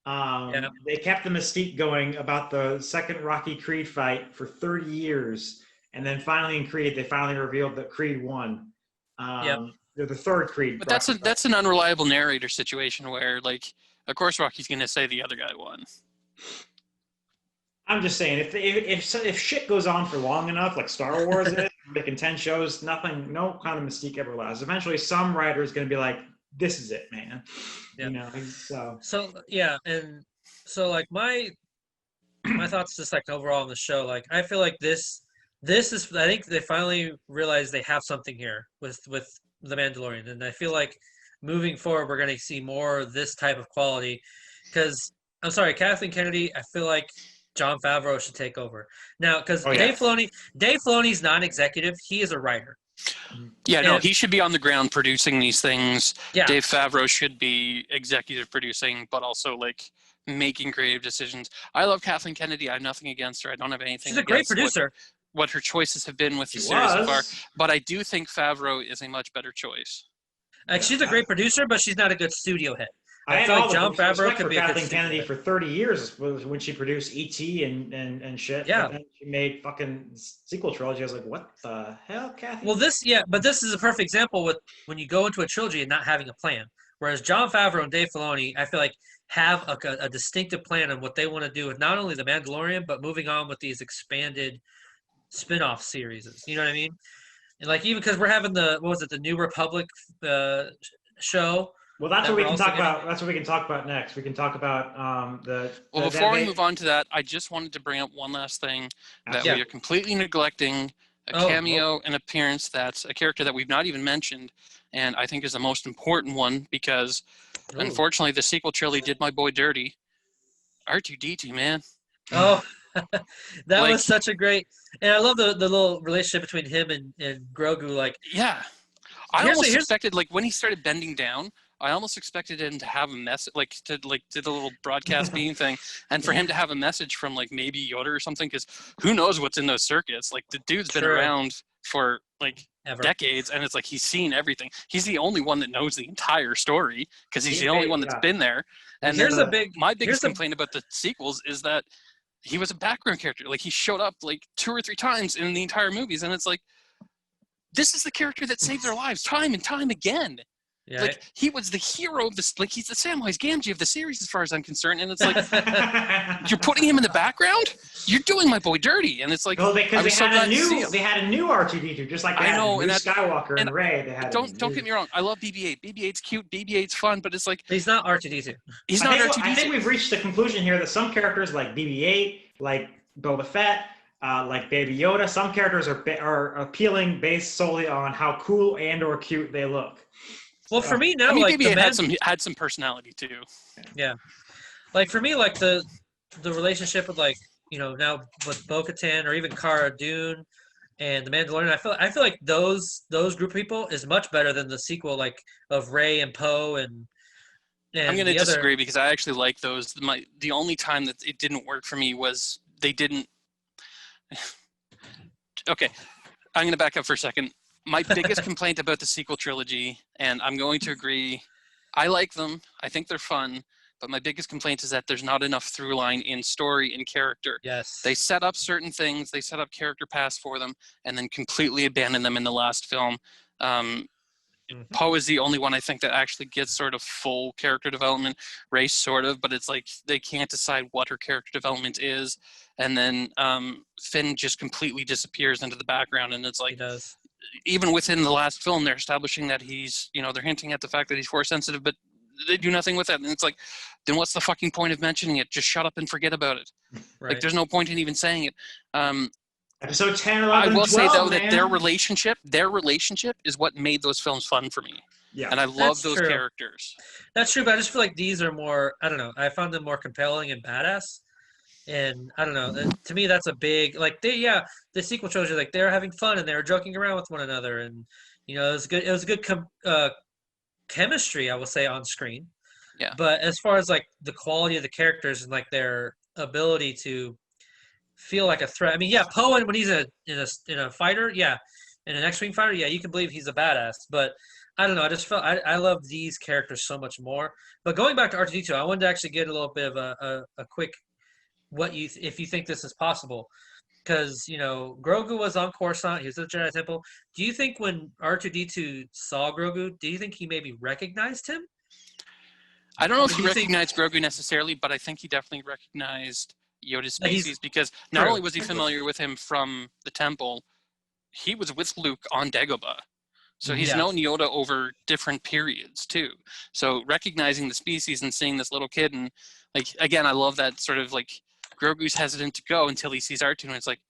They kept the mystique going about the second Rocky Creed fight for 30 years, and then finally in Creed, they finally revealed that Creed won. They're the third Creed. But that's an unreliable narrator situation where, like, of course Rocky's going to say the other guy won. I'm just saying, if shit goes on for long enough, like Star Wars is, making 10 shows, no kind of mystique ever lasts. Eventually, some writer is going to be like, "This is it, man." Yeah. So yeah, and so, like, my thoughts just, like, overall on the show, like, I feel like this is, I think they finally realized they have something here with The Mandalorian, and I feel like moving forward we're going to see more of this type of quality, because I'm sorry, Kathleen Kennedy, I feel like Jon Favreau should take over now, because Dave Filoni's not an executive, he is a writer. He should be on the ground producing these things. Yeah. Dave Favreau should be executive producing, but also, like, making creative decisions. I love Kathleen Kennedy. I have nothing against her. I don't have anything She's a great against producer. what her choices have been with She the series so far. was. But I do think Favreau is a much better choice. Like, she's a great producer, but she's not a good studio head. I had feel all like Jon the Favreau respect could for be a good Kathleen studio Kennedy head. for 30 years was when she produced E.T. and shit. Yeah. But then she made fucking sequel trilogy. I was like, what the hell, Kathy? Well, but this is a perfect example with when you go into a trilogy and not having a plan. Whereas Jon Favreau and Dave Filoni, I feel like have a distinctive plan on what they want to do with not only The Mandalorian, but moving on with these expanded spin-off series. You know what I mean? And like even because we're having the New Republic show. Well, that's that what we we're can also talk getting- about. That's what we can talk about next. We can talk about Well, before we move on to that, I just wanted to bring up one last thing that Yeah. we are completely neglecting, a cameo, an appearance that's a character that we've not even mentioned, and I think is the most important one because, unfortunately, the sequel trilogy did my boy dirty. R2-D2, man. Oh, that Like- was such a great, and I love the little relationship between him and Grogu. Like, Yeah. I Here's- almost here's- expected, like, when he started bending down, I almost expected him to have a message, like, to the little broadcast beam thing, and for him to have a message from, like, maybe Yoda or something, because who knows what's in those circuits? Like, the dude's been True. around for, like, ever. decades, and it's like he's seen everything. He's the only one that knows the entire story, because he's the only one that's been there. And Here's then a big. my here's biggest the- complaint about the sequels is that he was a background character. Like, he showed up, like, 2 or 3 times in the entire movies, and it's like, this is the character that saved their lives time and time again. Yeah, Like, he was the hero of this. Like, he's the Samwise Gamgee of the series, as far as I'm concerned. And it's like, you're putting him in the background. You're doing my boy dirty. And it's like, well, I because was so glad to see him. they had a new R2-D2, just like they I had know, Luke and Skywalker and and Rey. They had. Don't get me wrong. I love BB-8. BB-8's cute. BB-8's fun. But it's like, he's not R2-D2. he's not I R2-D2. think we've reached the conclusion here that some characters like BB-8, like Boba Fett, like Baby Yoda, some characters are appealing based solely on how cool and or cute they look. Well, for me now, I mean, like BB-8 had some personality too. like for me, like the relationship with like now with Bo-Katan or even Cara Dune and the Mandalorian, I feel like those group of people is much better than the sequel like of Rey and Poe and I'm going to the other- disagree because I actually like those. The only time that it didn't work for me was they didn't. Okay, I'm going to back up for a second. My biggest complaint about the sequel trilogy, and I'm going to agree, I like them. I think they're fun. But my biggest complaint is that there's not enough through line in story and character. Yes. They set up certain things, they set up character paths for them, and then completely abandon them in the last film. Poe is the only one I think that actually gets sort of full character development. Rey sort of, but it's like they can't decide what her character development is. And then Finn just completely disappears into the background, and it's He like, does. even within the last film, they're establishing that he's, they're hinting at the fact that he's force sensitive, but they do nothing with that. And it's like, then what's the fucking point of mentioning it? Just shut up and forget about it. Right. Like, there's no point in even saying it. Episode 10, I 11, will 12, say though man. that their relationship is what made those films fun for me. Yeah. And I love That's those true. characters. That's true, but I just feel like these are more. I don't know. I found them more compelling and badass. And I don't know. To me, that's a big like. The sequel trilogy, like they were having fun and they were joking around with one another, and it was good. It was a good chemistry, I will say, on screen. Yeah. But as far as like the quality of the characters and like their ability to feel like a threat. I mean, yeah, Poe when he's in a fighter, yeah, in an X-wing fighter, yeah, you can believe he's a badass. But I don't know. I just felt I love these characters so much more. But going back to R2-D2, I wanted to actually get a little bit of a quick if you think this is possible. Because, Grogu was on Coruscant. He was at the Jedi Temple. Do you think when R2-D2 saw Grogu, do you think he maybe recognized him? I don't know if Do he you think- recognized Grogu necessarily, but I think he definitely recognized Yoda's Like, he's- species because not True. only was he familiar with him from the temple, he was with Luke on Dagobah. So he's Yeah. known Yoda over different periods too. So recognizing the species and seeing this little kid and like, again, I love that sort of like Grogu's hesitant to go until he sees R2 and it's like,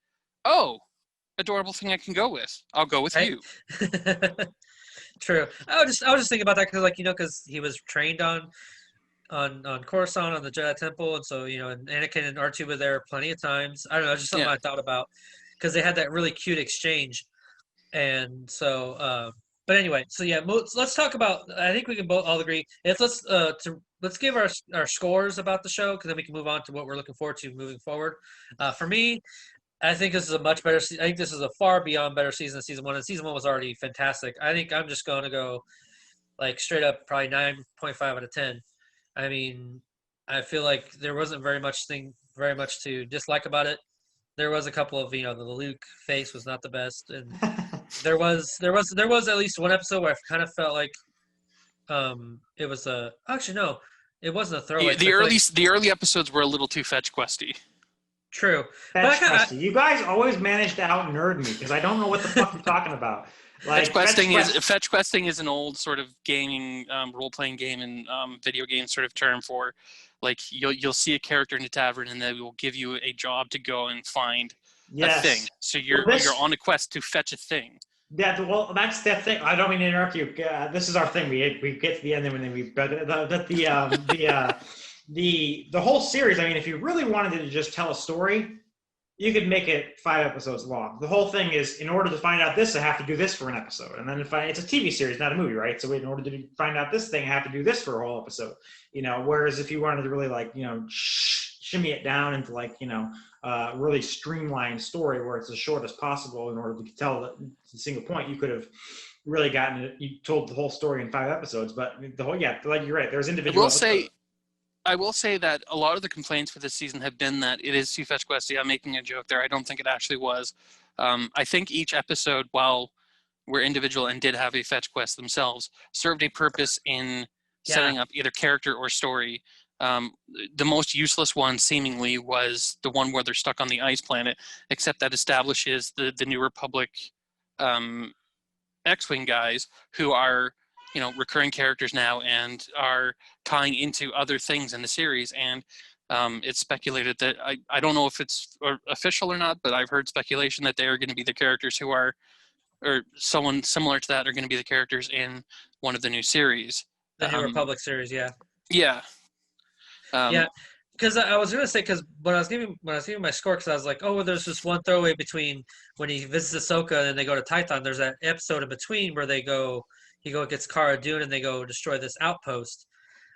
oh, adorable thing I can go with. I'll go with Right. you. True. I was just thinking about that because, like, because he was trained on Coruscant on the Jedi Temple, and so and Anakin and R2 were there plenty of times. I don't know, it's just something Yeah. I thought about because they had that really cute exchange, and so. But anyway, so yeah, let's talk about. I think we can both all agree. Let's to let's give our scores about the show, because then we can move on to what we're looking forward to moving forward. For me, I think this is a much better. I think this is a far beyond better season than season one, and season one was already fantastic. I think I'm just going to go like straight up, probably 9.5 out of 10. I mean, I feel like there wasn't very much to dislike about it. There was a couple of the Luke face was not the best, and there was at least one episode where I kind of felt like it was actually no, it wasn't a throwaway. The early episodes were a little too fetch questy. True. Fetch questy. You guys always manage to out nerd me because I don't know what the fuck you're talking about. Like, fetch questing is an old sort of gaming role playing game and video game sort of term for, like, you'll see a character in a tavern and they will give you a job to go and find a thing. So you're on a quest to fetch a thing. Yeah, well, that's that thing. I don't mean to interrupt you. This is our thing. We get to the end and then we the whole series. I mean, if you really wanted to just tell a story, you could make it 5 episodes long. The whole thing is, in order to find out this, I have to do this for an episode, and then it's a TV series, not a movie, right? So in order to find out this thing, I have to do this for a whole episode. Whereas if you wanted to really shimmy it down into really streamlined story where it's as short as possible in order to tell the single point, you could have really gotten it. You told the whole story in 5 episodes, but like you're right. There's individual. I will say that a lot of the complaints for this season have been that it is too fetch questy. I'm making a joke there. I don't think it actually was. I think each episode, while were individual and did have a fetch quest themselves, served a purpose in setting up either character or story. The most useless one seemingly was the one where they're stuck on the ice planet, except that establishes the New Republic X-Wing guys who are recurring characters now and are tying into other things in the series. And it's speculated that I don't know if it's official or not, but I've heard speculation that they are going to be the characters who are, or someone similar to that are going to be the characters in one of the new series. The New Republic series, yeah. Yeah. Because I was gonna say, because when I was giving my score, because I was like, oh, there's this one throwaway between when he visits Ahsoka and they go to Tython. There's that episode in between where he gets Cara Dune and they go destroy this outpost.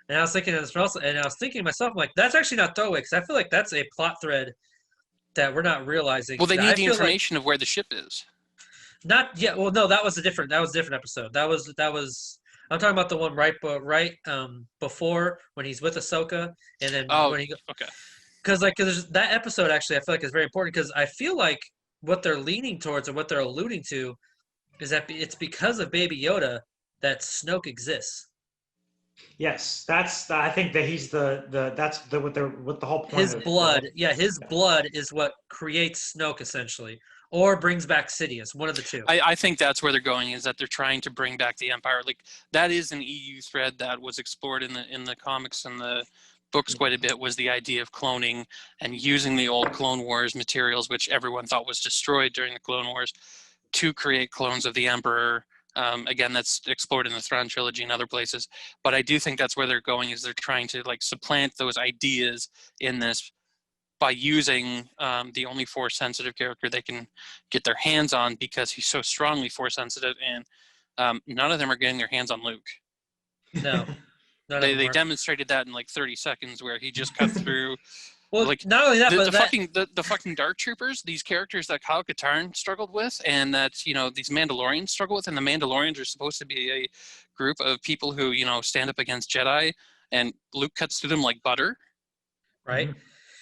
And I was thinking of this also, and I was thinking to myself, I'm like, that's actually not throwaway, because I feel like that's a plot thread that we're not realizing. Well, they need the information of where the ship is. Not yet. Well, no, that was a different episode. That was. I'm talking about the one right before when he's with Ahsoka, and then when he okay. Because that episode actually I feel like is very important, because I feel like what they're leaning towards or what they're alluding to is that it's because of Baby Yoda that Snoke exists. Yes, I think that he's what the whole point. His blood, his blood is what creates Snoke essentially. Or brings back Sidious, one of the two. I think that's where they're going, is that they're trying to bring back the Empire. Like, that is an EU thread that was explored in the comics and the books quite a bit, was the idea of cloning and using the old Clone Wars materials, which everyone thought was destroyed during the Clone Wars, to create clones of the Emperor. Again, that's explored in the Thrawn trilogy and other places. But I do think that's where they're going, is they're trying to supplant those ideas in this by using the only Force-sensitive character they can get their hands on, because he's so strongly Force-sensitive, and none of them are getting their hands on Luke. No. They demonstrated that in 30 seconds, where he just cut through. Well, not only that, the fucking Dark Troopers, these characters that Kyle Katarn struggled with, and that these Mandalorians struggle with, and the Mandalorians are supposed to be a group of people who stand up against Jedi, and Luke cuts through them like butter. Right.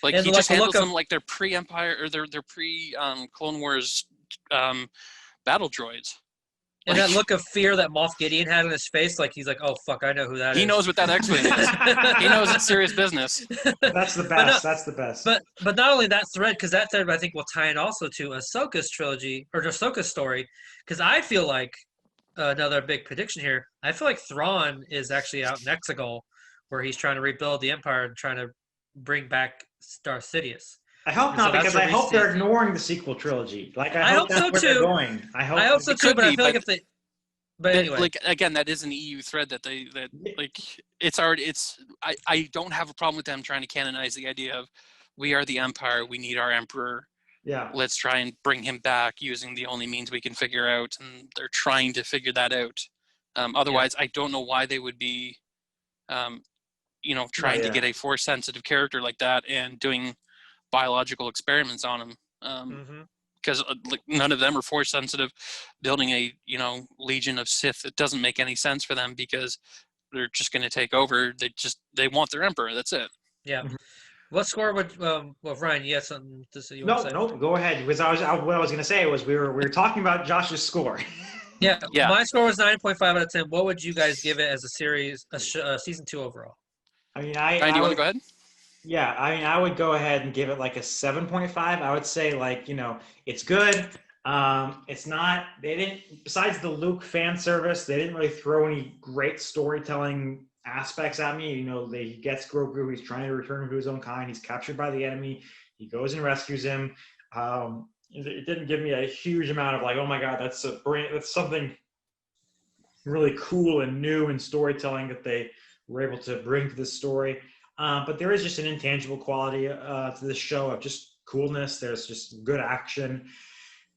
He just handles them like they're pre-Empire or they're pre-Clone Wars battle droids. And that look of fear that Moff Gideon had on his face, he's like, oh, fuck, I know who that is. He knows what that X-Wing is. He knows it's serious business. That's the best. That's the best. But not only that thread, because that thread I think will tie in also to Ahsoka's trilogy, or Ahsoka's story, because I feel like, another big prediction here, I feel like Thrawn is actually out in Exegol, where he's trying to rebuild the Empire and trying to bring back Darth Sidious. I hope not, because I hope they're ignoring the sequel trilogy. I hope that's where they're going. I hope so too, but I feel like if they... But anyway. Again, that is an EU thread that it's already... I don't have a problem with them trying to canonize the idea of, we are the Empire, we need our Emperor. Yeah. Let's try and bring him back using the only means we can figure out, and they're trying to figure that out. Otherwise, I don't know why they would be... trying to yeah. get a force sensitive character like that and doing biological experiments on him. Because like none of them are force sensitive. Building a legion of Sith, it doesn't make any sense for them because they're just going to take over. They want their emperor. That's it. Yeah. Mhm. What score would well, Ryan? You had something to say? You want to No, say? no, go ahead. Because what I was going to say was we were talking about Josh's score. Yeah, Yeah. my score was 9.5 out of 10. What would you guys give it as a series, season 2 overall? I mean, Ryan, do you want to go ahead? Yeah, I mean, I would go ahead and give it like a 7.5. I would say like, it's good. It's not, they didn't, besides the Luke fan service, they didn't really throw any great storytelling aspects at me. He gets Grogu, he's trying to return him to his own kind, he's captured by the enemy, he goes and rescues him. It didn't give me a huge amount of like, oh my God, that's something really cool and new in storytelling that they were able to bring to this story. But there is just an intangible quality to this show of just coolness. There's just good action,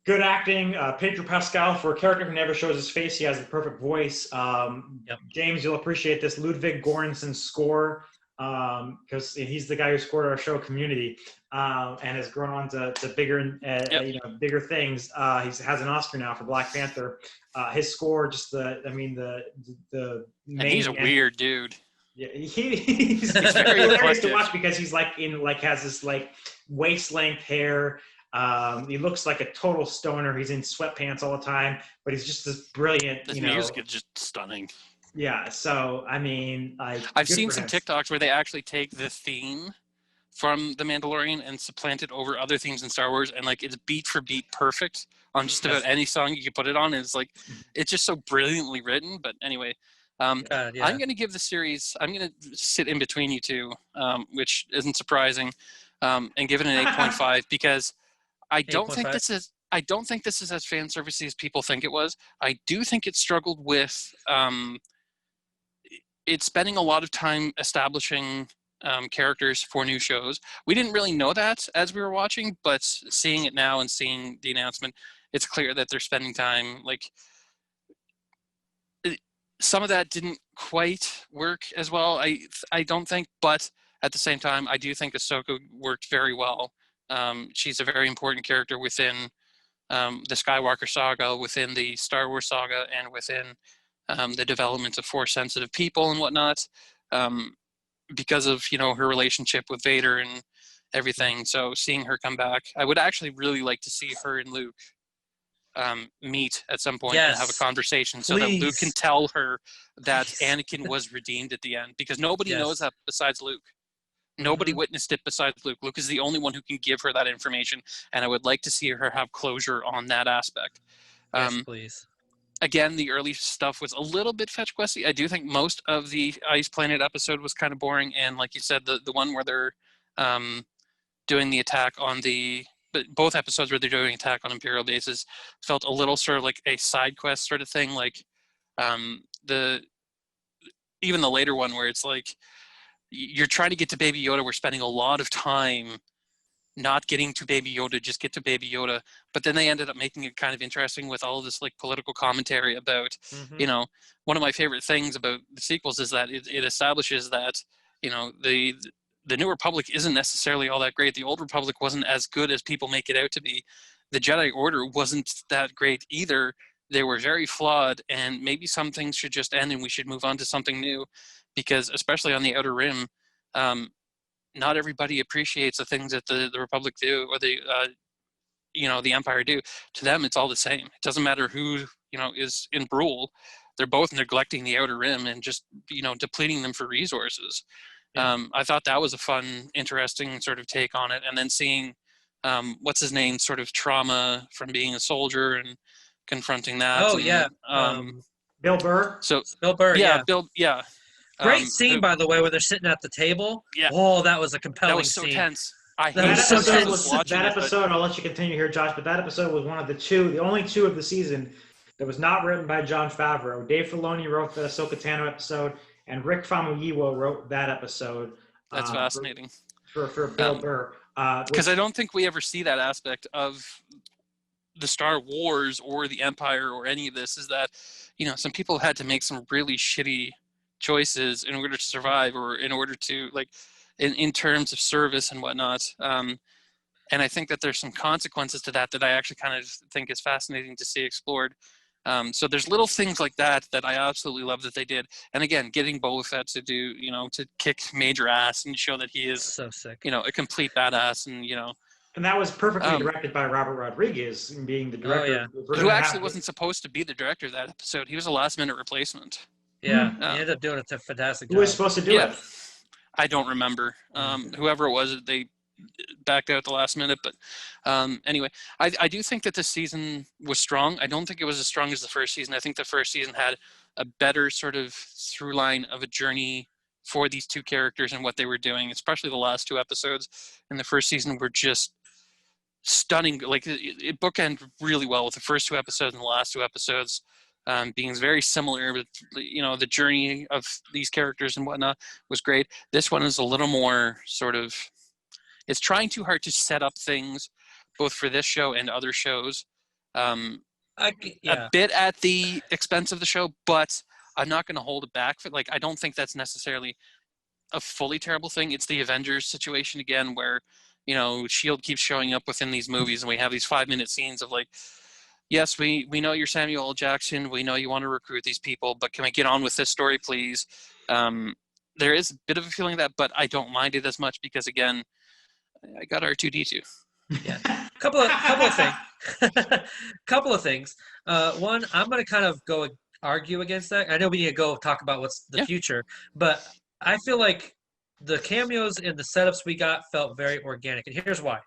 good acting. Pedro Pascal, for a character who never shows his face, he has the perfect voice. Yep. James, you'll appreciate this. Ludwig Göransson's score, because he's the guy who scored our show Community, and has grown on to bigger, bigger things. He has an Oscar now for Black Panther. His score, just the main. And he's a weird dude. Yeah, he's very hilarious to eclectic. watch because he's has this like waist length hair. He looks like a total stoner. He's in sweatpants all the time, but he's just this brilliant. His music is just stunning. Yeah, so I mean, I've seen some TikToks where they actually take the theme from The Mandalorian and supplant it over other themes in Star Wars, and like it's beat for beat perfect on just about any song you can put it on. And it's just so brilliantly written. But anyway, I'm going to give the series. I'm going to sit in between you two, which isn't surprising, and give it an 8.5 because I don't think this is. I don't think this is as fan servicey as people think it was. I do think it struggled with. It's spending a lot of time establishing characters for new shows. We didn't really know that as we were watching, but seeing it now and seeing the announcement, it's clear that they're spending time. Like some of that didn't quite work as well. I don't think, but at the same time, I do think Ahsoka worked very well. She's a very important character within the Skywalker saga, within the Star Wars saga, and within the development of Force-sensitive people and whatnot, because of her relationship with Vader and everything. So seeing her come back, I would actually really like to see her and Luke meet at some point and have a conversation, so that Luke can tell her that Anakin was redeemed at the end, because nobody knows that besides Luke. Nobody witnessed it besides Luke. Luke is the only one who can give her that information, and I would like to see her have closure on that aspect. Yes, please. Again, the early stuff was a little bit fetch questy. I do think most of the Ice Planet episode was kind of boring, and like you said, the one where they're doing the attack on both episodes where they're doing attack on Imperial bases felt a little sort of like a side quest sort of thing. Like even the later one where it's like you're trying to get to Baby Yoda. We're spending a lot of time not getting to Baby Yoda, just get to Baby Yoda. But then they ended up making it kind of interesting with all of this like political commentary about, one of my favorite things about the sequels is that it establishes that, the New Republic isn't necessarily all that great. The Old Republic wasn't as good as people make it out to be. The Jedi Order wasn't that great either. They were very flawed, and maybe some things should just end and we should move on to something new, because especially on the Outer Rim, not everybody appreciates the things that the Republic do, or the Empire do. To them, it's all the same. It doesn't matter who is in rule. They're both neglecting the Outer Rim and just depleting them for resources. I thought that was a fun, interesting sort of take on it. And then seeing what's his name sort of trauma from being a soldier and confronting that. Bill Burr. So Bill Burr. Yeah. Great scene, by the way, where they're sitting at the table. Yeah. Oh, that was a compelling That was so scene. tense. That episode, I'll let you continue here, Josh, but that episode was one of the only two of the season that was not written by Jon Favreau. Dave Filoni wrote the Ahsoka Tano episode, and Rick Famuyiwa wrote that episode. That's fascinating. For Bill Burr. Because I don't think we ever see that aspect of the Star Wars or the Empire or any of this, is that, some people had to make some really shitty choices in order to survive, or in order to, like, in terms of service and whatnot. And I think that there's some consequences to that I actually kind of think is fascinating to see explored. So there's little things like that I absolutely love that they did. And again, getting Boba Fett to do, to kick major ass and show that he is So sick. a complete badass, and And that was perfectly directed by Robert Rodriguez, being the director. Who actually wasn't supposed to be the director of that episode. He was a last-minute replacement. Yeah, he ended up doing a fantastic job. Who was supposed to do it? I don't remember. Whoever it was, they backed out at the last minute. But anyway, I do think that this season was strong. I don't think it was as strong as the first season. I think the first season had a better sort of through line of a journey for these two characters and what they were doing, especially the last two episodes in the first season were just stunning. Like, it bookended really well with the first two episodes and the last two episodes being very similar. But the journey of these characters and whatnot was great. This one is a little more sort of, it's trying too hard to set up things both for this show and other shows, a bit at the expense of the show, but I'm not going to hold it back. Like, I don't think that's necessarily a fully terrible thing. It's the Avengers situation again, where S.H.I.E.L.D. keeps showing up within these movies, and we have these 5-minute scenes of like, yes, we know you're Samuel L. Jackson. We know you want to recruit these people, but can we get on with this story, please? There is a bit of a feeling of that, but I don't mind it as much because, again, I got R2-D2. Yeah, couple of things. Couple of things. One, I'm going to kind of go argue against that. I know we need to go talk about what's the future, but I feel like the cameos and the setups we got felt very organic, and here's why.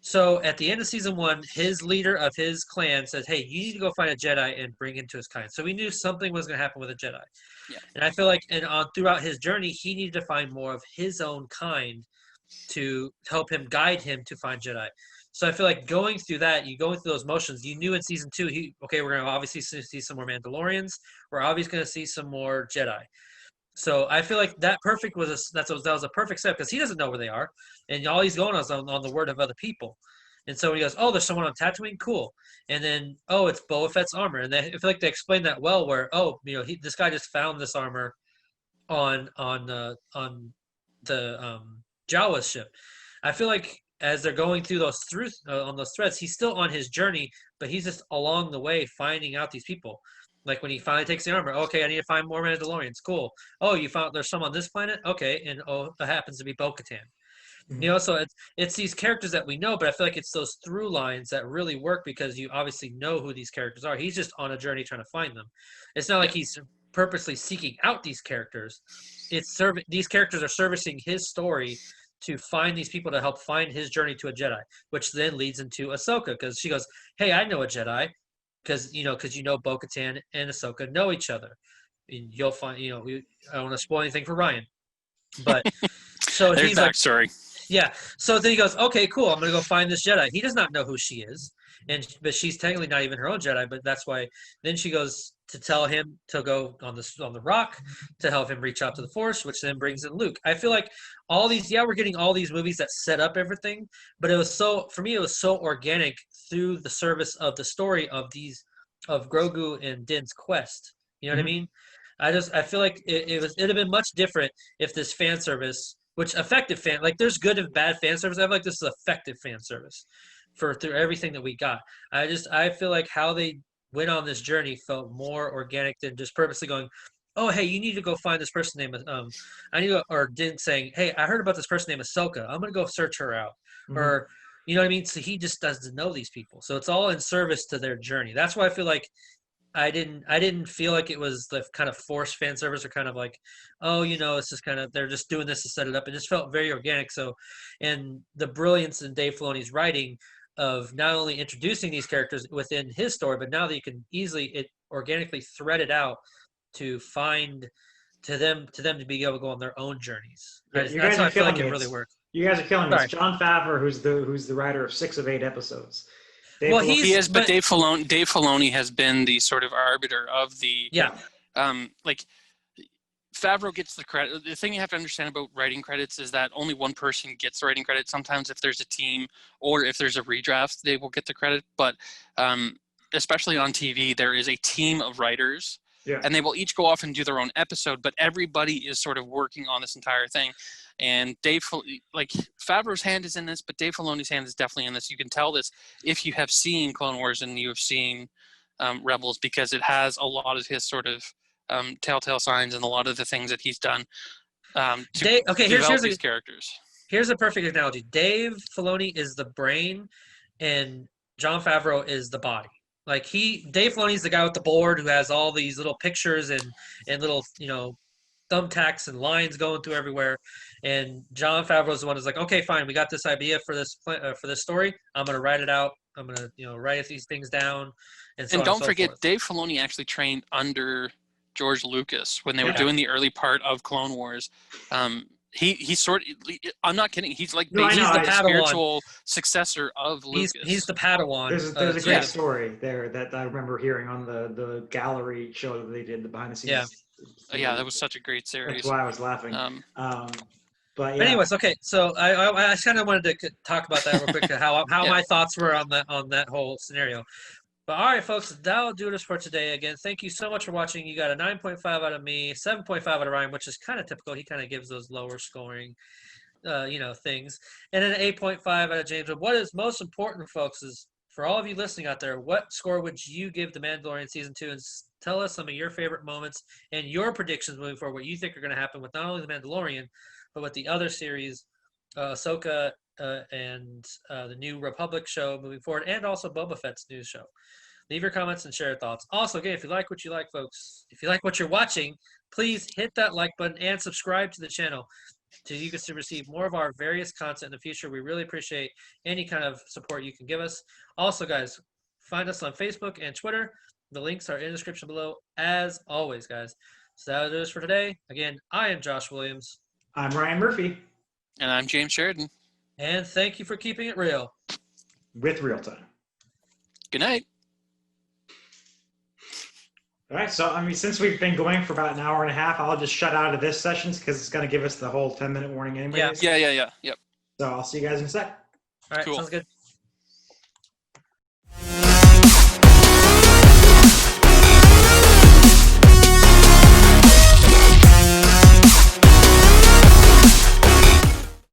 So at the end of season 1, his leader of his clan says, hey, you need to go find a Jedi and bring him to his kind. So we knew something was going to happen with a Jedi. Yeah. And I feel like throughout his journey, he needed to find more of his own kind to help him, guide him to find Jedi. So I feel like going through that, you going through those motions, you knew in season 2, we're going to obviously see some more Mandalorians. We're obviously going to see some more Jedi. So I feel like that was a perfect step, because he doesn't know where they are, and all he's going on the word of other people. And so when he goes, oh, there's someone on Tatooine, cool. And then, oh, it's Boba Fett's armor, and I feel like they explained that well. Where this guy just found this armor on the Jawa's ship. I feel like as they're going through on those threads, he's still on his journey, but he's just along the way finding out these people. Like when he finally takes the armor, okay, I need to find more Mandalorians. Cool. Oh, you found there's some on this planet? Okay, and it happens to be Bo-Katan. Mm-hmm. So it's these characters that we know, but I feel like it's those through lines that really work because you obviously know who these characters are. He's just on a journey trying to find them. It's not like he's purposely seeking out these characters. These characters are servicing his story to find these people to help find his journey to a Jedi, which then leads into Ahsoka, because she goes, hey, I know a Jedi. Because Bo-Katan and Ahsoka know each other. And you'll find, I don't want to spoil anything for Ryan, but so there's he's backstory. Like, yeah. So then he goes, okay, cool. I'm gonna go find this Jedi. He does not know who she is, but she's technically not even her own Jedi. But that's why. Then she goes to tell him to go on the rock to help him reach out to the Force, which then brings in Luke. I feel like all these, we're getting all these movies that set up everything, but it was so organic through the service of the story of Grogu and Din's quest. You know what I mean? I feel like it'd have been much different if this fan service, which effective fan, like there's good and bad fan service. I feel like this is effective fan service through everything that we got. I feel like how they went on this journey felt more organic than just purposely going, oh, hey, you need to go find this person named or Din saying, hey, I heard about this person named Ahsoka. I'm gonna go search her out. Or you know what I mean? So he just doesn't know these people. So it's all in service to their journey. That's why I feel like I didn't feel like it was the kind of forced fan service, or kind of like, oh, it's just kind of, they're just doing this to set it up. It just felt very organic. So, and the brilliance in Dave Filoni's writing of not only introducing these characters within his story, but now that you can easily organically thread it out to them to be able to go on their own journeys. Yeah, that's how I feel like it really worked. You guys are killing this. Jon Favreau, who's the writer of 6 of 8 episodes. He is, but Dave Filoni has been the sort of arbiter of the Favreau gets the credit. The thing you have to understand about writing credits is that only one person gets the writing credit. Sometimes if there's a team or if there's a redraft, they will get the credit. But especially on TV, there is a team of writers Yeah. and they will each go off and do their own episode, but everybody is sort of working on this entire thing. And Favreau's hand is in this, but Dave Filoni's hand is definitely in this. You can tell this if you have seen Clone Wars and you have seen Rebels, because it has a lot of his sort of telltale signs and a lot of the things that he's done to develop these characters. Here's a perfect analogy. Dave Filoni is the brain, and Jon Favreau is the body. Like Dave Filoni's the guy with the board who has all these little pictures and little, thumbtacks and lines going through everywhere. And Jon Favreau's the one who's like, okay, fine, we got this idea for this story. I'm gonna write it out. I'm gonna write these things down. And don't forget, Dave Filoni actually trained under George Lucas when they were doing the early part of Clone Wars. He's I'm not kidding. He's like he's the spiritual successor of Lucas. He's the Padawan. There's a great story there that I remember hearing on the gallery show that they did, the behind the scenes. Yeah. Yeah, that was such a great series. That's why I was laughing. But anyways, okay. So I kind of wanted to talk about that real quick. How my thoughts were on that whole scenario. But all right, folks, that'll do this for today. Again, thank you so much for watching. You got a 9.5 out of me, 7.5 out of Ryan, which is kind of typical. He kind of gives those lower scoring, things, and then an 8.5 out of James. But what is most important, folks, is for all of you listening out there, what score would you give The Mandalorian Season 2? And tell us some of your favorite moments and your predictions moving forward, what you think are going to happen with not only The Mandalorian, but with the other series, Ahsoka and the New Republic show moving forward, and also Boba Fett's new show. Leave your comments and share your thoughts. Also, again, if you like what you like, folks, if you like what you're watching, please hit that like button and subscribe to the channel so you can receive more of our various content in the future. We really appreciate any kind of support you can give us. Also, guys, find us on Facebook and Twitter. The links are in the description below, as always, guys. So that'll do us for today. Again, I am Josh Williams. I'm Ryan Murphy. And I'm James Sheridan. And thank you for keeping it real. With ReelTime. Good night. All right, so since we've been going for about an hour and a half, I'll just shut out of this session because it's going to give us the whole 10-minute warning anyways. Yeah. Yep. So I'll see you guys in a sec. All right, cool. Sounds good.